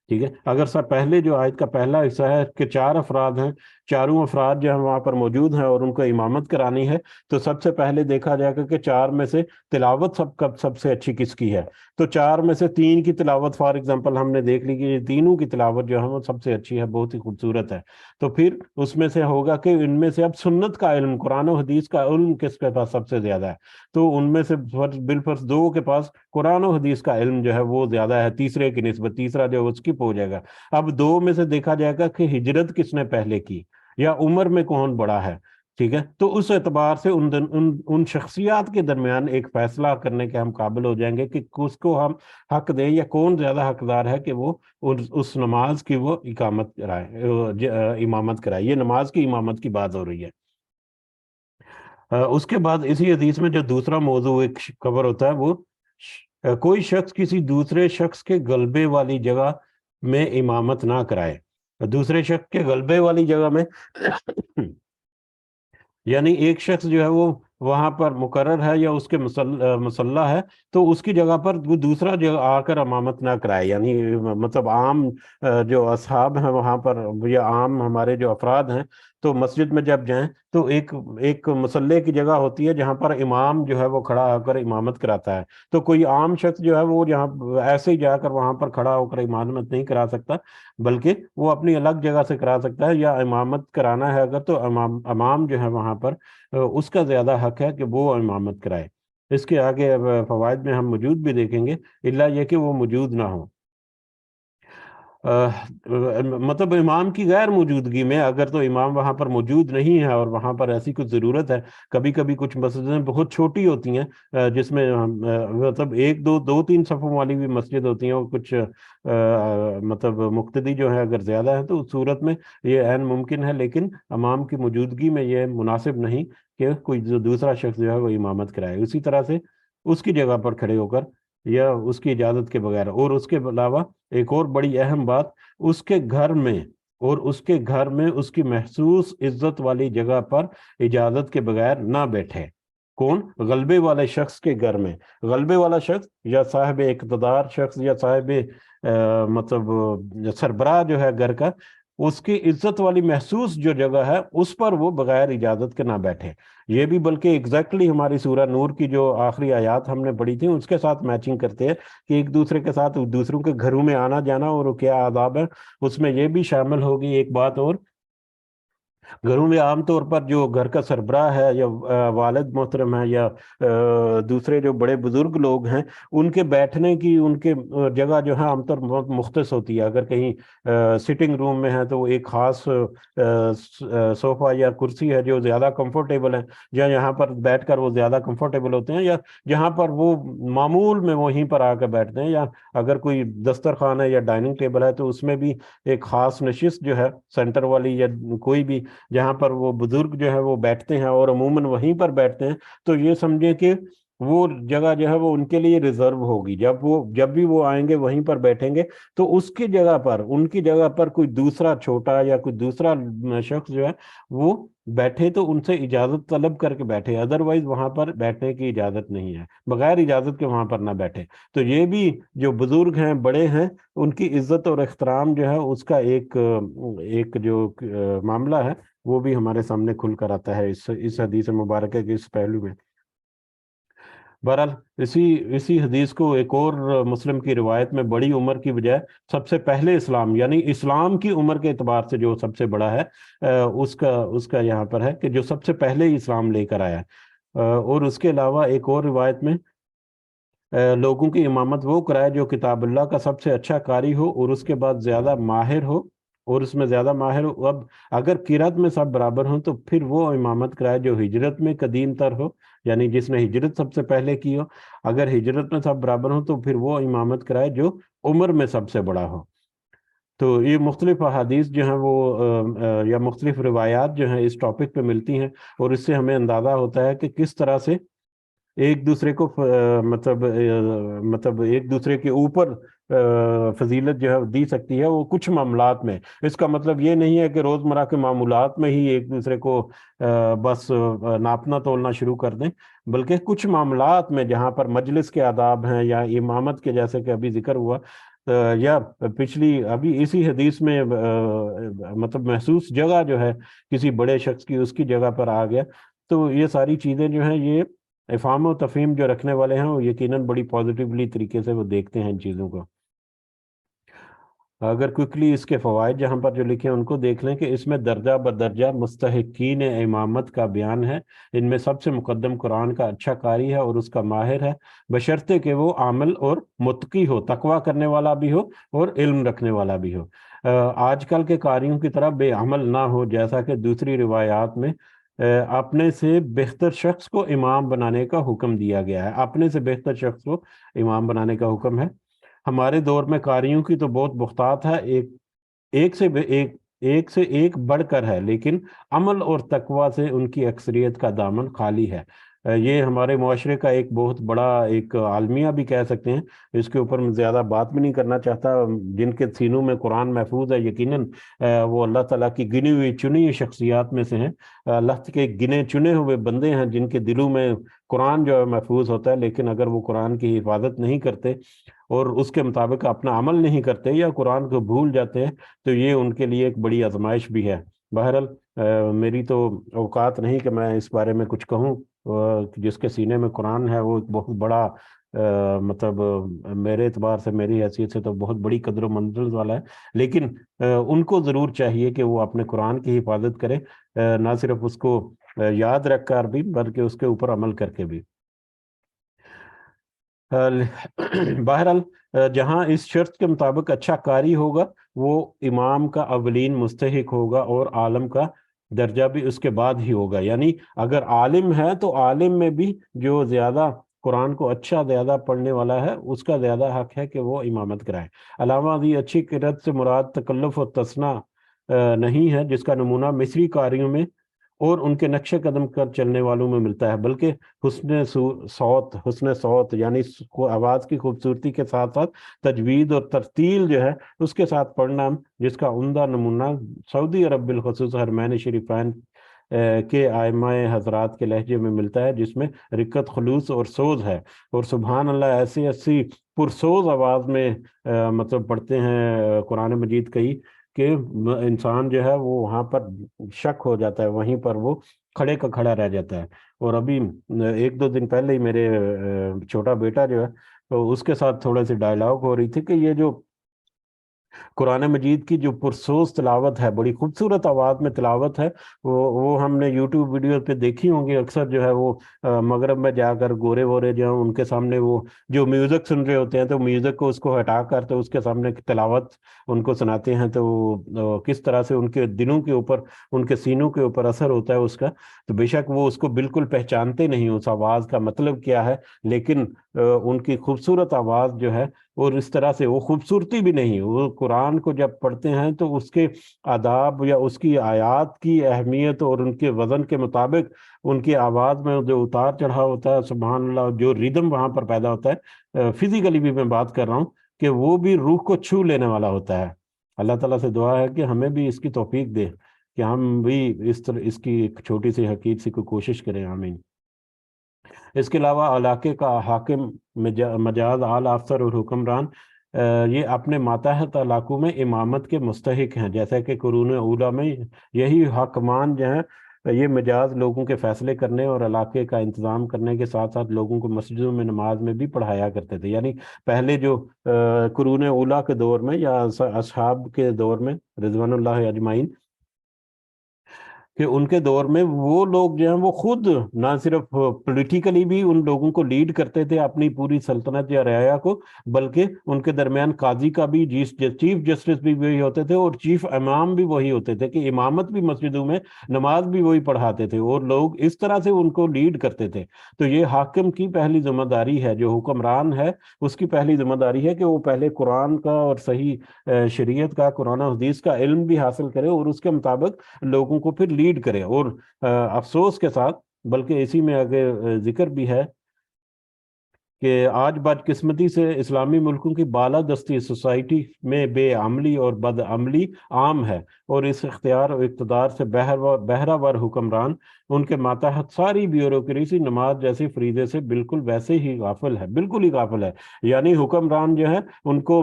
ٹھیک ہے، اگر سب پہلے جو آیت کا پہلا حصہ ہے کہ 4 افراد ہیں، چاروں افراد جو ہیں وہاں پر موجود ہیں اور ان کو امامت کرانی ہے، تو سب سے پہلے دیکھا جائے گا کہ 4 میں سے تلاوت سب سے اچھی کس کی ہے، تو 4 میں سے 3 کی تلاوت فار ایگزامپل ہم نے دیکھ لی کہ یہ تینوں کی تلاوت جو ہے وہ سب سے اچھی ہے، بہت ہی خوبصورت ہے۔ تو پھر اس میں سے ہوگا کہ ان میں سے اب سنت کا علم، قرآن و حدیث کا علم کس کے پاس سب سے زیادہ ہے، تو ان میں سے بالفرض 2 کے پاس قرآن و حدیث کا علم جو ہے وہ زیادہ ہے، تیسرے کی نسبت، تیسرا جو ہے اسکپ ہو جائے گا۔ اب 2 میں سے دیکھا جائے گا کہ ہجرت کس نے پہلے کی، یا عمر میں کون بڑا ہے۔ ٹھیک ہے، تو اس اعتبار سے ان شخصیات کے درمیان ایک فیصلہ کرنے کے ہم قابل ہو جائیں گے کہ کس کو ہم حق دیں، یا کون زیادہ حقدار ہے کہ وہ اس نماز کی وہ امامت کرائے۔ یہ نماز کی امامت کی بات ہو رہی ہے۔ اس کے بعد اسی حدیث میں جو دوسرا موضوع ایک کور ہوتا ہے، وہ کوئی شخص کسی دوسرے شخص کے غلبے والی جگہ میں امامت نہ کرائے۔ دوسرے شخص کے غلبے والی جگہ میں یعنی ایک شخص جو ہے وہ وہاں پر مقرر ہے، یا اس کے مسلح ہے، تو اس کی جگہ پر وہ دوسرا جگہ آ کر امامت نہ کرائے، یعنی مطلب عام جو اصحاب ہیں وہاں پر، یا عام ہمارے جو افراد ہیں، تو مسجد میں جب جائیں تو ایک مصلی کی جگہ ہوتی ہے جہاں پر امام جو ہے وہ کھڑا ہو کر امامت کراتا ہے۔ تو کوئی عام شخص جو ہے وہ جہاں ایسے ہی جا کر وہاں پر کھڑا ہو کر امامت نہیں کرا سکتا، بلکہ وہ اپنی الگ جگہ سے کرا سکتا ہے، یا امامت کرانا ہے اگر، تو امام جو ہے وہاں پر اس کا زیادہ حق ہے کہ وہ امامت کرائے۔ اس کے آگے فوائد میں ہم موجود بھی دیکھیں گے، الا یہ کہ وہ موجود نہ ہو۔ مطلب امام کی غیر موجودگی میں، اگر تو امام وہاں پر موجود نہیں ہے اور وہاں پر ایسی کچھ ضرورت ہے، کبھی کبھی کچھ مسجدیں بہت چھوٹی ہوتی ہیں، جس میں مطلب 1-2-3 صفوں والی بھی مسجد ہوتی ہیں، اور کچھ مطلب مقتدی جو ہے اگر زیادہ ہے، تو اس صورت میں یہ عین ممکن ہے، لیکن امام کی موجودگی میں یہ مناسب نہیں کہ کوئی دوسرا شخص جو ہے وہ امامت کرائے۔ اسی طرح سے اس کی جگہ پر کھڑے ہو کر، یا اس کی اجازت کے بغیر، اور اس کے علاوہ ایک اور بڑی اہم بات، اس کے گھر میں اس کی محسوس عزت والی جگہ پر اجازت کے بغیر نہ بیٹھے۔ کون؟ غلبے والے شخص کے گھر میں. غلبے والا شخص یا صاحب اقتدار شخص یا صاحب مطلب سربراہ جو ہے گھر کا، اس کی عزت والی محسوس جو جگہ ہے اس پر وہ بغیر اجازت کے نہ بیٹھے. یہ بھی بلکہ ایگزیکٹلی ہماری سورہ نور کی جو آخری آیات ہم نے پڑھی تھی اس کے ساتھ میچنگ کرتے ہیں کہ ایک دوسرے کے ساتھ دوسروں کے گھروں میں آنا جانا اور کیا آداب ہے. اس میں یہ بھی شامل ہوگی ایک بات اور، گھروں میں عام طور پر جو گھر کا سربراہ ہے یا والد محترم ہے یا دوسرے جو بڑے بزرگ لوگ ہیں، ان کے بیٹھنے کی ان کے جگہ جو ہے عام طور بہت مختص ہوتی ہے. اگر کہیں سٹنگ روم میں ہے تو وہ ایک خاص صوفہ یا کرسی ہے جو زیادہ کمفرٹیبل ہے، یا یہاں پر بیٹھ کر وہ زیادہ کمفرٹیبل ہوتے ہیں، یا جہاں پر وہ معمول میں وہیں پر آ کر بیٹھتے ہیں. یا اگر کوئی دسترخوان ہے یا ڈائننگ ٹیبل ہے تو اس میں بھی ایک خاص نشست جو ہے سینٹر والی یا کوئی بھی جہاں پر وہ بزرگ جو ہے وہ بیٹھتے ہیں اور عموماً وہیں پر بیٹھتے ہیں. تو یہ سمجھیں کہ وہ جگہ جو ہے وہ ان کے لیے ریزرو ہوگی. جب بھی وہ آئیں گے وہیں پر بیٹھیں گے. تو اس کی جگہ پر ان کی جگہ پر کوئی دوسرا چھوٹا یا کوئی دوسرا شخص جو ہے وہ بیٹھے تو ان سے اجازت طلب کر کے بیٹھے، ادروائز وہاں پر بیٹھنے کی اجازت نہیں ہے، بغیر اجازت کے وہاں پر نہ بیٹھے. تو یہ بھی جو بزرگ ہیں بڑے ہیں ان کی عزت اور احترام جو ہے اس کا ایک جو معاملہ ہے وہ بھی ہمارے سامنے کھل کر آتا ہے اس حدیث مبارکہ کے اس پہلو میں. بہرحال اسی حدیث کو ایک اور مسلم کی روایت میں بڑی عمر کی بجائے سب سے پہلے اسلام، یعنی اسلام کی عمر کے اعتبار سے جو سب سے بڑا ہے اس کا یہاں پر ہے کہ جو سب سے پہلے ہی اسلام لے کر آیا. اور اس کے علاوہ ایک اور روایت میں لوگوں کی امامت وہ کرائے جو کتاب اللہ کا سب سے اچھا قاری ہو اور اس کے بعد زیادہ ماہر ہو، اور اس میں زیادہ ماہر ہو. اب اگر قرات میں سب برابر ہوں تو پھر وہ امامت کرائے جو ہجرت میں قدیم تر ہو، یعنی جس نے ہجرت سب سے پہلے کی ہو. اگر ہجرت میں سب برابر ہوں تو پھر وہ امامت کرائے جو عمر میں سب سے بڑا ہو. تو یہ مختلف احادیث جو ہیں وہ یا مختلف روایات جو ہیں اس ٹاپک پہ ملتی ہیں، اور اس سے ہمیں اندازہ ہوتا ہے کہ کس طرح سے ایک دوسرے کو مطلب ایک دوسرے کے اوپر فضیلت جو ہے دی سکتی ہے وہ کچھ معاملات میں. اس کا مطلب یہ نہیں ہے کہ روزمرہ کے معمولات میں ہی ایک دوسرے کو بس ناپنا تولنا شروع کر دیں، بلکہ کچھ معاملات میں جہاں پر مجلس کے آداب ہیں یا امامت کے جیسے کہ ابھی ذکر ہوا، یا پچھلی ابھی اسی حدیث میں مطلب محسوس جگہ جو ہے کسی بڑے شخص کی اس کی جگہ پر آ گیا. تو یہ ساری چیزیں جو ہیں یہ افہام و تفہیم جو رکھنے والے ہیں وہ یقیناً بڑی پازیٹیولی طریقے سے وہ دیکھتے ہیں ان چیزوں کو. اگر کوئکلی اس کے فوائد جہاں پر جو لکھے ہیں ان کو دیکھ لیں کہ اس میں درجہ بدرجہ مستحقین امامت کا بیان ہے. ان میں سب سے مقدم قرآن کا اچھا قاری ہے اور اس کا ماہر ہے، بشرطے کہ وہ عامل اور متقی ہو، تقوی کرنے والا بھی ہو اور علم رکھنے والا بھی ہو. آج کل کے قاریوں کی طرح بے عمل نہ ہو، جیسا کہ دوسری روایات میں اپنے سے بہتر شخص کو امام بنانے کا حکم دیا گیا ہے. اپنے سے بہتر شخص کو امام بنانے کا حکم ہے. ہمارے دور میں قاریوں کی تو بہت بہتات ہے، ایک سے ایک بڑھ کر ہے، لیکن عمل اور تقوی سے ان کی اکثریت کا دامن خالی ہے. یہ ہمارے معاشرے کا ایک بہت بڑا ایک عالمیہ بھی کہہ سکتے ہیں. اس کے اوپر میں زیادہ بات بھی نہیں کرنا چاہتا. جن کے سینوں میں قرآن محفوظ ہے یقیناً وہ اللہ تعالیٰ کی گنی ہوئی چنی ہوئی شخصیات میں سے ہیں. اللہ کے گنے چنے ہوئے بندے ہیں جن کے دلوں میں قرآن جو ہے محفوظ ہوتا ہے، لیکن اگر وہ قرآن کی حفاظت نہیں کرتے اور اس کے مطابق اپنا عمل نہیں کرتے یا قرآن کو بھول جاتے ہیں تو یہ ان کے لیے ایک بڑی آزمائش بھی ہے. بہرحال میری تو اوقات نہیں کہ میں اس بارے میں کچھ کہوں. جس کے سینے میں قرآن ہے وہ ایک بہت بڑا مطلب میرے اعتبار سے میری حیثیت سے تو بہت بڑی قدر و منزل والا ہے. لیکن ان کو ضرور چاہیے کہ وہ اپنے قرآن کی حفاظت کرے، نہ صرف اس کو یاد رکھ کر بھی بلکہ اس کے اوپر عمل کر کے بھی. بہرحال جہاں اس شرط کے مطابق اچھا قاری ہوگا وہ امام کا اولین مستحق ہوگا اور عالم کا درجہ بھی اس کے بعد ہی ہوگا. یعنی اگر عالم ہے تو عالم میں بھی جو زیادہ قرآن کو اچھا زیادہ پڑھنے والا ہے اس کا زیادہ حق ہے کہ وہ امامت کرائے. علامہ دی اچھی قرات سے مراد تکلف و تصنع نہیں ہے جس کا نمونہ مصری قاریوں میں اور ان کے نقش قدم کر چلنے والوں میں ملتا ہے، بلکہ حسن صوت یعنی آواز کی خوبصورتی کے ساتھ ساتھ تجوید اور ترتیل جو ہے اس کے ساتھ پڑھنا، جس کا عمدہ نمونہ سعودی عرب بالخصوص حرمین شریفین کے آئمہ حضرات کے لہجے میں ملتا ہے، جس میں رقت، خلوص اور سوز ہے، اور سبحان اللہ ایسی ایسی پرسوز آواز میں مطلب پڑھتے ہیں قرآن مجید کئی کہ انسان جو ہے وہ وہاں پر شک ہو جاتا ہے، وہیں پر وہ کھڑے کا کھڑا رہ جاتا ہے۔ اور ابھی ایک دو دن پہلے ہی میرے چھوٹا بیٹا جو ہے تو اس کے ساتھ تھوڑے سی ڈائلاگ ہو رہی تھی کہ یہ جو قرآن مجید کی جو پرسوز تلاوت ہے، بڑی خوبصورت آواز میں تلاوت ہے، وہ ہم نے یوٹیوب ویڈیو پہ دیکھی ہوں گی اکثر، جو ہے وہ مغرب میں جا کر گورے وورے جو ہیں ان کے سامنے وہ جو میوزک سن رہے ہوتے ہیں تو میوزک کو اس کو ہٹا کر تو اس کے سامنے تلاوت ان کو سناتے ہیں، تو کس طرح سے ان کے دلوں کے اوپر، ان کے سینوں کے اوپر اثر ہوتا ہے اس کا۔ تو بے شک وہ اس کو بالکل پہچانتے نہیں اس آواز کا مطلب کیا ہے، لیکن ان کی خوبصورت آواز جو ہے، اور اس طرح سے وہ خوبصورتی بھی نہیں، وہ قرآن کو جب پڑھتے ہیں تو اس کے آداب یا اس کی آیات کی اہمیت اور ان کے وزن کے مطابق ان کی آواز میں جو اتار چڑھاؤ ہوتا ہے، سبحان اللہ، جو ریدم وہاں پر پیدا ہوتا ہے، فزیکلی بھی میں بات کر رہا ہوں، کہ وہ بھی روح کو چھو لینے والا ہوتا ہے۔ اللہ تعالیٰ سے دعا ہے کہ ہمیں بھی اس کی توفیق دے کہ ہم بھی اس کی ایک چھوٹی سی حقیق سی کوئی کوشش کریں، آمین۔ اس کے علاوہ علاقے کا حاکم، مجاز، آل افسر اور حکمران، یہ اپنے ماتحت علاقوں میں امامت کے مستحق ہیں، جیسا کہ قرون اولیٰ میں یہی حاکمان جو ہیں یہ مجاز لوگوں کے فیصلے کرنے اور علاقے کا انتظام کرنے کے ساتھ ساتھ لوگوں کو مسجدوں میں نماز میں بھی پڑھایا کرتے تھے۔ یعنی پہلے جو قرون اولیٰ کے دور میں یا اصحاب کے دور میں رضوان اللہ اجمعین کہ ان کے دور میں وہ لوگ جو ہیں وہ خود نہ صرف پولیٹیکلی بھی ان لوگوں کو لیڈ کرتے تھے اپنی پوری سلطنت یا رعایا کو، بلکہ ان کے درمیان قاضی کا بھی، چیف جسٹس بھی وہی ہوتے تھے اور چیف امام بھی وہی ہوتے تھے، کہ امامت بھی مسجدوں میں، نماز بھی وہی پڑھاتے تھے، اور لوگ اس طرح سے ان کو لیڈ کرتے تھے۔ تو یہ حاکم کی پہلی ذمہ داری ہے، جو حکمران ہے اس کی پہلی ذمہ داری ہے کہ وہ پہلے قرآن کا اور صحیح شریعت کا، قرآن و حدیث کا علم بھی حاصل کرے اور اس کے مطابق لوگوں کو پھر لیڈ کرے۔ اور افسوس کے ساتھ، بلکہ اسی میں آگے ذکر بھی ہے کہ آج بدقسمتی سے اسلامی ملکوں کی بالادستی سوسائٹی میں بے عملی اور بد عملی عام ہے، اور اس اختیار و اقتدار سے بہرہ ور حکمران، ان کے ماتحت ساری بیوروکریسی نماز جیسے فریضے سے بالکل ویسے ہی غافل ہے، بالکل ہی غافل ہے۔ یعنی حکمران جو ہے ان کو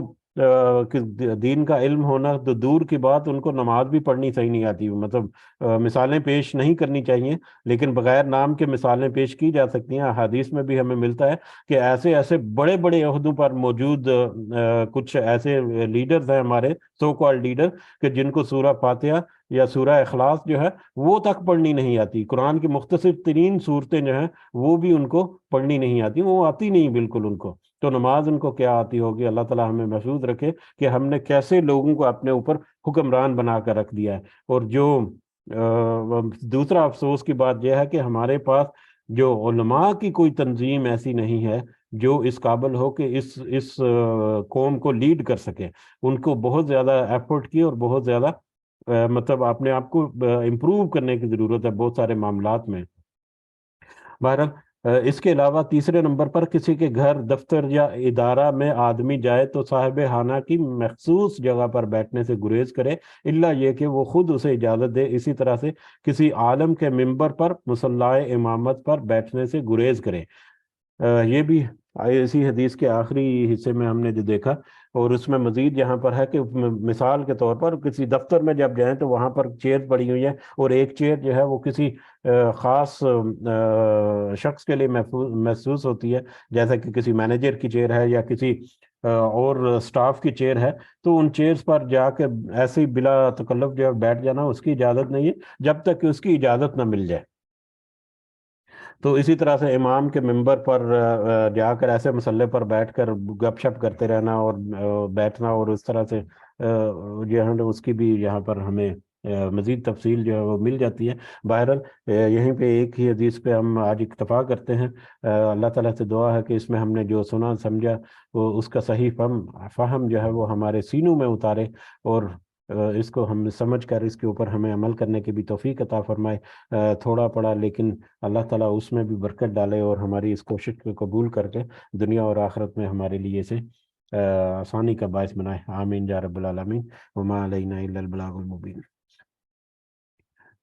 دین کا علم ہونا تو دور کی بات، ان کو نماز بھی پڑھنی صحیح نہیں آتی، مطلب مثالیں پیش نہیں کرنی چاہیے، لیکن بغیر نام کے مثالیں پیش کی جا سکتی ہیں۔ حدیث میں بھی ہمیں ملتا ہے کہ ایسے ایسے بڑے بڑے عہدوں پر موجود کچھ ایسے لیڈرز ہیں ہمارے، سو کال لیڈر، کہ جن کو سورہ فاتحہ یا سورہ اخلاص جو ہے وہ تک پڑھنی نہیں آتی، قرآن کی مختصر ترین صورتیں جو ہیں وہ بھی ان کو پڑھنی نہیں آتی، وہ آتی نہیں بالکل ان کو، تو نماز ان کو کیا آتی ہوگی؟ اللہ تعالیٰ ہمیں محفوظ رکھے کہ ہم نے کیسے لوگوں کو اپنے اوپر حکمران بنا کر رکھ دیا ہے۔ اور جو دوسرا افسوس کی بات یہ ہے کہ ہمارے پاس جو علماء کی کوئی تنظیم ایسی نہیں ہے جو اس قابل ہو کہ اس قوم کو لیڈ کر سکے۔ ان کو بہت زیادہ ایفرٹ کی اور بہت زیادہ مطلب اپنے آپ کو امپروو کرنے کی ضرورت ہے بہت سارے معاملات میں۔ بہرحال اس کے علاوہ تیسرے نمبر پر کسی کے گھر، دفتر یا ادارہ میں آدمی جائے تو صاحب خانہ کی مخصوص جگہ پر بیٹھنے سے گریز کرے، الا یہ کہ وہ خود اسے اجازت دے۔ اسی طرح سے کسی عالم کے منبر پر، مصلاح امامت پر بیٹھنے سے گریز کرے۔ یہ بھی اسی حدیث کے آخری حصے میں ہم نے جو دیکھا، اور اس میں مزید یہاں پر ہے کہ مثال کے طور پر کسی دفتر میں جب جائیں تو وہاں پر چیئر پڑی ہوئی ہے، اور ایک چیئر جو ہے وہ کسی خاص شخص کے لیے محسوس ہوتی ہے، جیسا کہ کسی مینیجر کی چیئر ہے یا کسی اور سٹاف کی چیئر ہے، تو ان چیئرز پر جا کے ایسے ہی بلا تکلف جو بیٹھ جانا اس کی اجازت نہیں ہے جب تک کہ اس کی اجازت نہ مل جائے۔ تو اسی طرح سے امام کے منبر پر جا کر ایسے مسلح پر بیٹھ کر گپ شپ کرتے رہنا اور بیٹھنا، اور اس طرح سے جو ہے اس کی بھی یہاں پر ہمیں مزید تفصیل جو ہے وہ مل جاتی ہے۔ بہرحال یہیں پہ ایک ہی حدیث پہ ہم آج اکتفا کرتے ہیں۔ اللہ تعالیٰ سے دعا ہے کہ اس میں ہم نے جو سنا سمجھا وہ اس کا صحیح فہم جو ہے وہ ہمارے سینوں میں اتارے، اور اس کو ہم سمجھ کر اس کے اوپر ہمیں عمل کرنے کی بھی توفیق عطا فرمائے۔ تھوڑا پڑا لیکن اللہ تعالیٰ اس میں بھی برکت ڈالے، اور ہماری اس کوشش کو قبول کر کے دنیا اور آخرت میں ہمارے لیے اسے آسانی کا باعث بنائے، آمین یا رب العالمین۔ وما علینا الا البلاغ المبین۔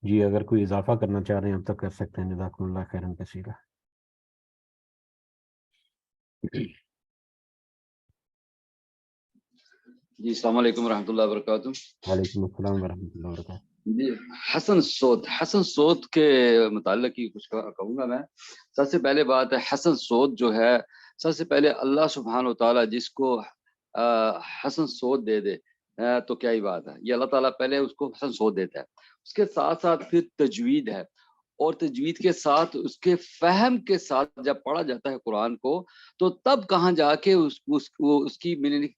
جی اگر کوئی اضافہ کرنا چاہ رہے ہیں اب تک کر سکتے ہیں. جزاکم اللہ خیرن کثیرا. جی السلام علیکم ورحمۃ اللہ وبرکاتہ. وعلیکم السلام ورحمۃ اللہ وبرکاتہ. جی حسن صوت کے متعلق ہی کچھ کہوں گا میں. سب سے پہلے بات ہے حسن صوت جو ہے، سب سے پہلے اللہ سبحانہ و تعالیٰ جس کو حسن صوت دے دے تو کیا ہی بات ہے. یہ اللہ تعالیٰ پہلے اس کو حسن صوت دیتا ہے، اس کے ساتھ ساتھ پھر تجوید ہے، اور تجوید کے ساتھ اس کے فہم کے ساتھ جب پڑھا جاتا ہے قرآن کو تو تب کہاں جا کے اس کی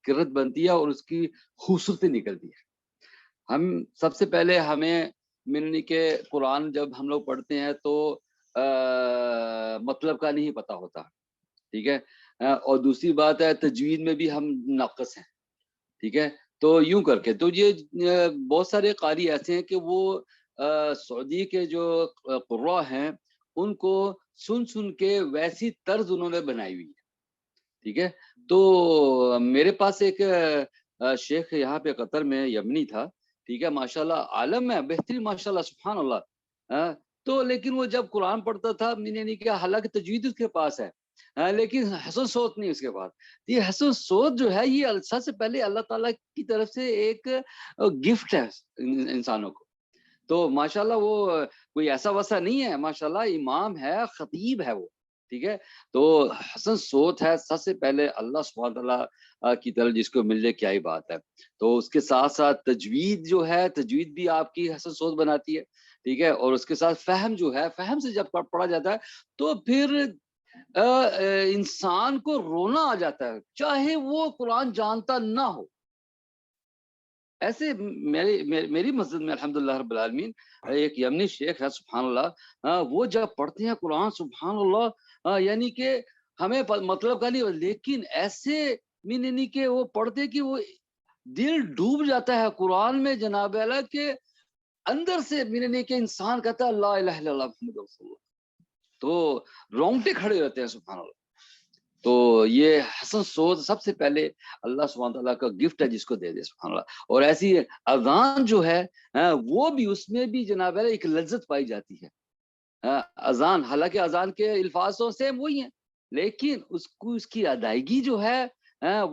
قرت بنتی ہے اور اس کی خوبصورتی نکلتی ہے. ہم سب سے پہلے ہمیں ملنی کے قرآن جب ہم لوگ پڑھتے ہیں تو مطلب کا نہیں پتہ ہوتا، ٹھیک ہے. اور دوسری بات ہے تجوید میں بھی ہم ناقص ہیں، ٹھیک ہے. تو یوں کر کے تو یہ بہت سارے قاری ایسے ہیں کہ وہ سعودی کے جو قراء ہیں ان کو سن کے ویسی طرز انہوں نے بنائی ہوئی ہے، ٹھیک ہے. تو میرے پاس ایک شیخ یہاں پہ قطر میں یمنی تھا، ٹھیک ہے، ماشاءاللہ عالم ہے بہترین، ماشاءاللہ سبحان اللہ. تو لیکن وہ جب قرآن پڑھتا تھا نہیں کیا، حالانکہ تجوید اس کے پاس ہے لیکن حسن صوت نہیں اس کے پاس. یہ حسن صوت جو ہے یہ سب سے پہلے اللہ تعالیٰ کی طرف سے ایک گفٹ ہے انسانوں کو. تو ماشاءاللہ وہ کوئی ایسا ویسا نہیں ہے، ماشاءاللہ امام ہے، خطیب ہے وہ، ٹھیک ہے. تو حسن صوت ہے سب سے پہلے اللہ سبحانہ تعالیٰ کی طرف جس کو مل جائے کیا ہی بات ہے. تو اس کے ساتھ ساتھ تجوید جو ہے، تجوید بھی آپ کی حسن صوت بناتی ہے، ٹھیک ہے. اور اس کے ساتھ فہم جو ہے، فہم سے جب پڑھا جاتا ہے تو پھر انسان کو رونا آ جاتا ہے چاہے وہ قرآن جانتا نہ ہو. ایسے میری مسجد میں الحمدللہ رب العالمین ایک یمنی شیخ ہے سبحان اللہ، وہ جب پڑھتے ہیں قرآن سبحان اللہ یعنی کہ ہمیں مطلب کا نہیں، لیکن ایسے یعنی کہ وہ پڑھتے کہ وہ دل ڈوب جاتا ہے قرآن میں جناب اللہ کے اندر سے، یعنی کہ انسان کہتا ہے لا الہ الا اللہ محمد رسول اللہ، تو رونگٹے کھڑے رہتے ہیں سبحان اللہ. تو یہ حسن صوت سب سے پہلے اللہ سبحانہ تعالیٰ کا گفٹ ہے جس کو دے دے سبحان اللہ. اور ایسی اذان جو ہے وہ بھی اس میں بھی جناب ہے ایک لذت پائی جاتی ہے. اذان حالانکہ اذان کے الفاظ تو سیم وہی ہیں لیکن اس کی ادائیگی جو ہے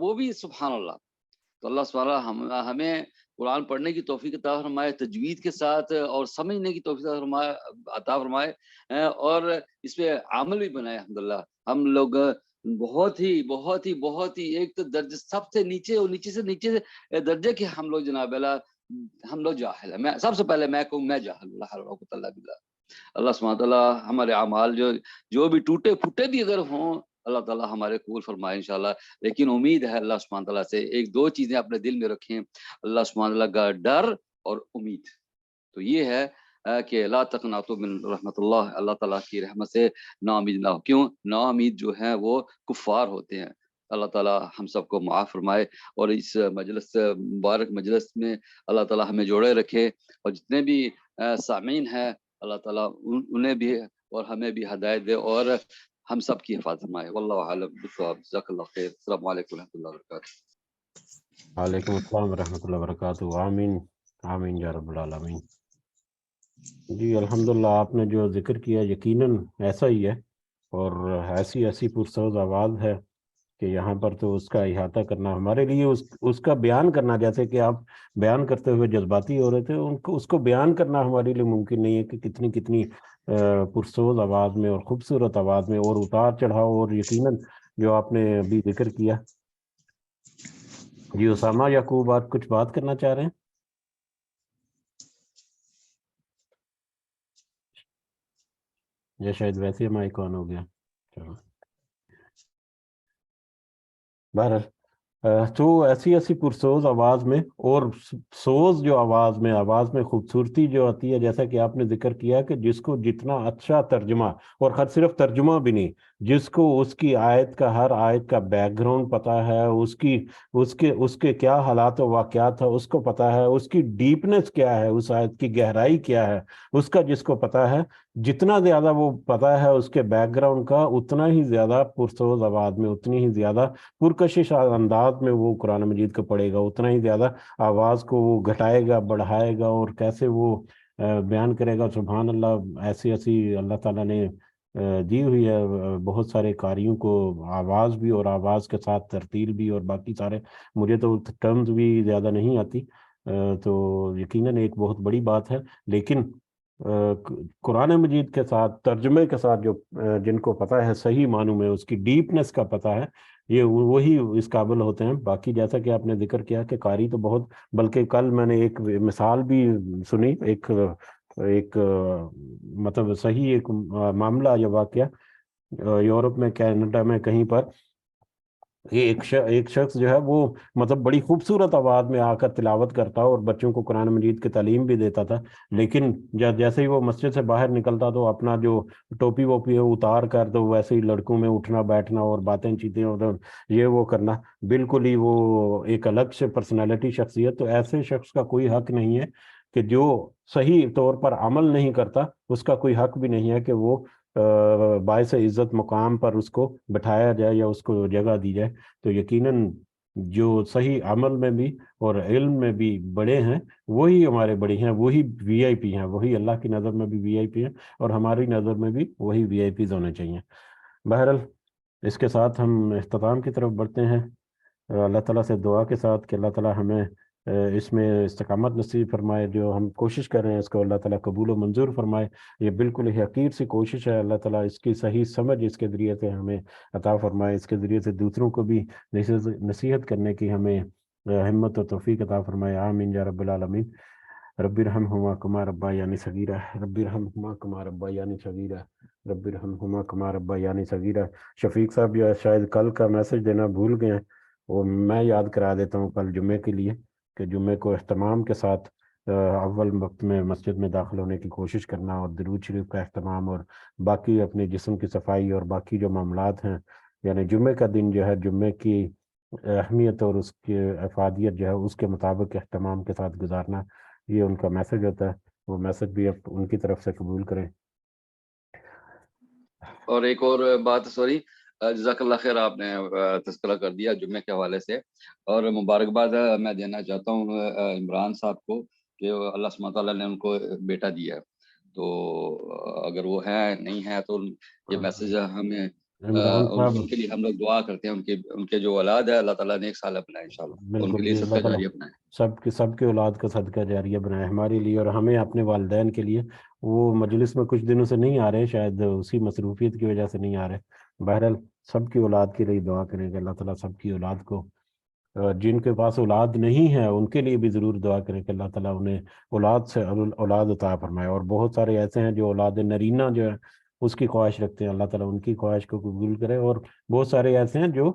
وہ بھی سبحان اللہ. تو اللہ سبحانہ ہمیں قرآن پڑھنے کی توفیق عطا فرمائے، تجوید کے ساتھ اور سمجھنے کی توفیق عطا فرمائے اور اس پہ عمل بھی بنائے. الحمدللہ ہم لوگ بہت ہی ایک تو درجے سب سے نیچے اور نیچے سے درجے کے ہم لوگ جناب ہم لوگ جاہل ہیں. میں سب سے پہلے میں کہوں میں جاہل اللہ باللہ. اللہ سبحانہ تعالیٰ ہمارے اعمال جو بھی ٹوٹے پھوٹے بھی اگر ہوں اللہ تعالیٰ ہمارے قبول فرمائے انشاءاللہ. لیکن امید ہے اللہ سبحانہ تعالیٰ سے ایک دو چیزیں اپنے دل میں رکھیں، اللہ سبحانہ تعالیٰ کا ڈر اور امید. تو یہ ہے کہ لا تقنطوا من رحمت اللہ، اللہ تعالیٰ کی رحمت سے نا امید نہ ہو. کیوں نا امید جو ہیں وہ کفار ہوتے ہیں. اللہ تعالیٰ ہم سب کو معاف فرمائے اور اس مجلس مبارک مجلس میں اللہ تعالیٰ ہمیں جوڑے رکھے، اور جتنے بھی سامعین ہیں اللہ تعالیٰ انہیں بھی اور ہمیں بھی ہدایت دے اور ہم سب کی حفاظت فرمائے. واللہ اعلم بالصواب. جزاک اللہ خیر. السلام علیکم ورحمۃ اللہ وبرکاتہ. وعلیکم السلام ورحمۃ اللہ وبرکاتہ. آمین آمین یا رب العالمین. جی الحمدللہ آپ نے جو ذکر کیا یقیناً ایسا ہی ہے، اور ایسی پرسوز آواز ہے کہ یہاں پر تو اس کا احاطہ کرنا ہمارے لیے اس کا بیان کرنا، جیسے کہ آپ بیان کرتے ہوئے جذباتی ہو رہے تھے، اس کو بیان کرنا ہمارے لیے ممکن نہیں ہے کہ کتنی پرسوز آواز میں اور خوبصورت آواز میں اور اتار چڑھاؤ. اور یقیناً جو آپ نے ابھی ذکر کیا. جی اسامہ یعقوب آپ کچھ بات کرنا چاہ رہے ہیں؟ یا شاید ویسے مائک آن ہو گیا. چلو بہرحال تو ایسی پرسوز آواز میں اور سوز جو آواز میں خوبصورتی جو آتی ہے، جیسا کہ آپ نے ذکر کیا کہ جس کو جتنا اچھا ترجمہ، اور صرف ترجمہ بھی نہیں، جس کو اس کی آیت کا ہر آیت کا بیک گراؤنڈ پتہ ہے، اس کے کیا حالات و واقعات ہے اس کو پتہ ہے، اس کی ڈیپنس کیا ہے، اس آیت کی گہرائی کیا ہے اس کا جس کو پتہ ہے، جتنا زیادہ وہ پتہ ہے اس کے بیک گراؤنڈ کا، اتنا ہی زیادہ پرسوز آواز میں، اتنی ہی زیادہ پرکشش انداز میں وہ قرآن مجید کو پڑھے گا، اتنا ہی زیادہ آواز کو وہ گھٹائے گا، بڑھائے گا، اور کیسے وہ بیان کرے گا سبحان اللہ، ایسی ایسی اللہ تعالیٰ نے دی ہوئی ہے بہت سارے قاریوں کو، آواز بھی اور آواز کے ساتھ ترتیل بھی اور باقی سارے، مجھے تو ٹرمز بھی زیادہ نہیں آتی، تو یقیناً ایک بہت بڑی بات ہے، لیکن قرآن مجید کے ساتھ ترجمے کے ساتھ جو جن کو پتہ ہے صحیح معنوں میں اس کی ڈیپنس کا پتہ ہے، یہ وہی اس قابل ہوتے ہیں۔ باقی جیسا کہ آپ نے ذکر کیا کہ قاری تو بہت، بلکہ کل میں نے ایک مثال بھی سنی، ایک مطلب صحیح ایک معاملہ یا واقعہ یورپ میں کینیڈا میں کہیں پر، یہ ایک شخص جو ہے وہ مطلب بڑی خوبصورت آواز میں آ کر تلاوت کرتا اور بچوں کو قرآن مجید کی تعلیم بھی دیتا تھا، لیکن جیسے ہی وہ مسجد سے باہر نکلتا تو اپنا جو ٹوپی ووپی ہے اتار کر تو ویسے ہی لڑکوں میں اٹھنا بیٹھنا اور باتیں چیتیں اور یہ وہ کرنا، بالکل ہی وہ ایک الگ سے پرسنالٹی شخصیت۔ تو ایسے شخص کا کوئی حق نہیں ہے کہ جو صحیح طور پر عمل نہیں کرتا، اس کا کوئی حق بھی نہیں ہے کہ وہ باعث عزت مقام پر اس کو بٹھایا جائے یا اس کو جگہ دی جائے۔ تو یقیناً جو صحیح عمل میں بھی اور علم میں بھی بڑے ہیں وہی ہمارے بڑے ہیں، وہی وی آئی پی ہیں، وہی اللہ کی نظر میں بھی وی آئی پی ہیں، اور ہماری نظر میں بھی وہی وی آئی پیز ہونے چاہیے۔ بہرحال اس کے ساتھ ہم اختتام کی طرف بڑھتے ہیں، اللہ تعالیٰ سے دعا کے ساتھ کہ اللہ تعالیٰ ہمیں اس میں استقامت نصیب فرمائے، جو ہم کوشش کر رہے ہیں اس کو اللہ تعالیٰ قبول و منظور فرمائے۔ یہ بالکل ہی حقیر سی کوشش ہے، اللہ تعالیٰ اس کی صحیح سمجھ اس کے ذریعے سے ہمیں عطا فرمائے، اس کے ذریعے سے دوسروں کو بھی نصیحت کرنے کی ہمیں ہمت و توفیق عطا فرمائے، آمین یا رب العالمین۔ رب ارحمہما کما ربیانی صغیرہ، رب ارحمہما کما ربیانی صغیرہ، رب ارحمہما کما ربیانی صغیرہ۔ شفیق صاحب جو ہے شاید کل کا میسج دینا بھول گئے ہیں، وہ میں یاد کرا دیتا ہوں کل جمعے کے لیے، کہ جمعے کو اہتمام کے ساتھ اول وقت میں مسجد میں داخل ہونے کی کوشش کرنا، اور درود شریف کا اہتمام، اور باقی اپنے جسم کی صفائی اور باقی جو معاملات ہیں، یعنی جمعے کا دن جو ہے جمعے کی اہمیت اور اس کی افادیت جو ہے اس کے مطابق اہتمام کے ساتھ گزارنا، یہ ان کا میسج ہوتا ہے، وہ میسج بھی اب ان کی طرف سے قبول کریں۔ اور ایک اور بات، سوری، جزاک اللہ خیر، آپ نے تذکرہ کر دیا جمعے کے حوالے سے، اور مبارکباد میں دینا چاہتا ہوں عمران صاحب کو کہ اللہ سبحانہ تعالیٰ نے ان کو بیٹا دیا ہے، تو اگر وہ ہے نہیں ہے تو یہ میسج ہمیں عمران صاحب ان کے لیے ہم لوگ دعا کرتے ہیں، ان کے جو اولاد ہے اللہ تعالیٰ نے ایک سال بنائے انشاءاللہ، ان کے بالکل لیے جی، اللہ صدقہ تعالیٰ جاریہ بنائے۔ سب کے اولاد کا صدقہ جاریہ بنائے ہمارے لیے اور ہمیں اپنے والدین کے لیے۔ وہ مجلس میں کچھ دنوں سے نہیں آ رہے، شاید اسی مصروفیت کی وجہ سے نہیں آ رہے، بہرحال سب کی اولاد کے لیے دعا کریں کہ اللہ تعالیٰ سب کی اولاد کو، جن کے پاس اولاد نہیں ہے ان کے لیے بھی ضرور دعا کریں کہ اللہ تعالیٰ انہیں اولاد سے اولاد عطا فرمائے، اور بہت سارے ایسے ہیں جو اولاد نرینہ جو ہے اس کی خواہش رکھتے ہیں، اللہ تعالیٰ ان کی خواہش کو قبول کرے، اور بہت سارے ایسے ہیں جو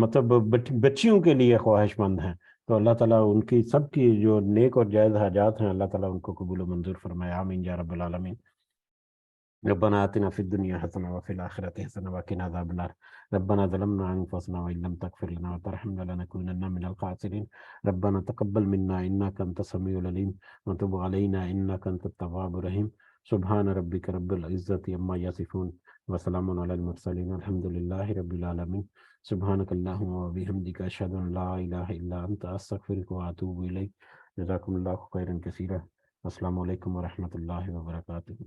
مطلب بچیوں کے لیے خواہش مند ہیں، تو اللہ تعالیٰ ان کی سب کی جو نیک اور جائز حاجات ہیں اللہ تعالیٰ ان کو قبول و منظور فرمائے، آمین یا رب العالمین۔ ربنا آتنا في الدنيا حسنة وفي الآخرة حسنة وقنا عذاب النار، ربنا ظلمنا أنفسنا وإن لم تغفر لنا وترحمنا لنكونن من الخاسرين، ربنا تقبل منا إنك أنت السميع العليم وتب علينا إنك أنت التواب الرحيم، سبحان ربك رب العزة عما يصفون وسلام على المرسلين الحمد لله رب العالمين، سبحانك اللهم وبحمدك أشهد أن لا إله إلا أنت أستغفرك وأتوب إليك، جزاكم الله خيرا كثيرا، السلام علیکم ورحمۃ اللہ وبرکاتہ۔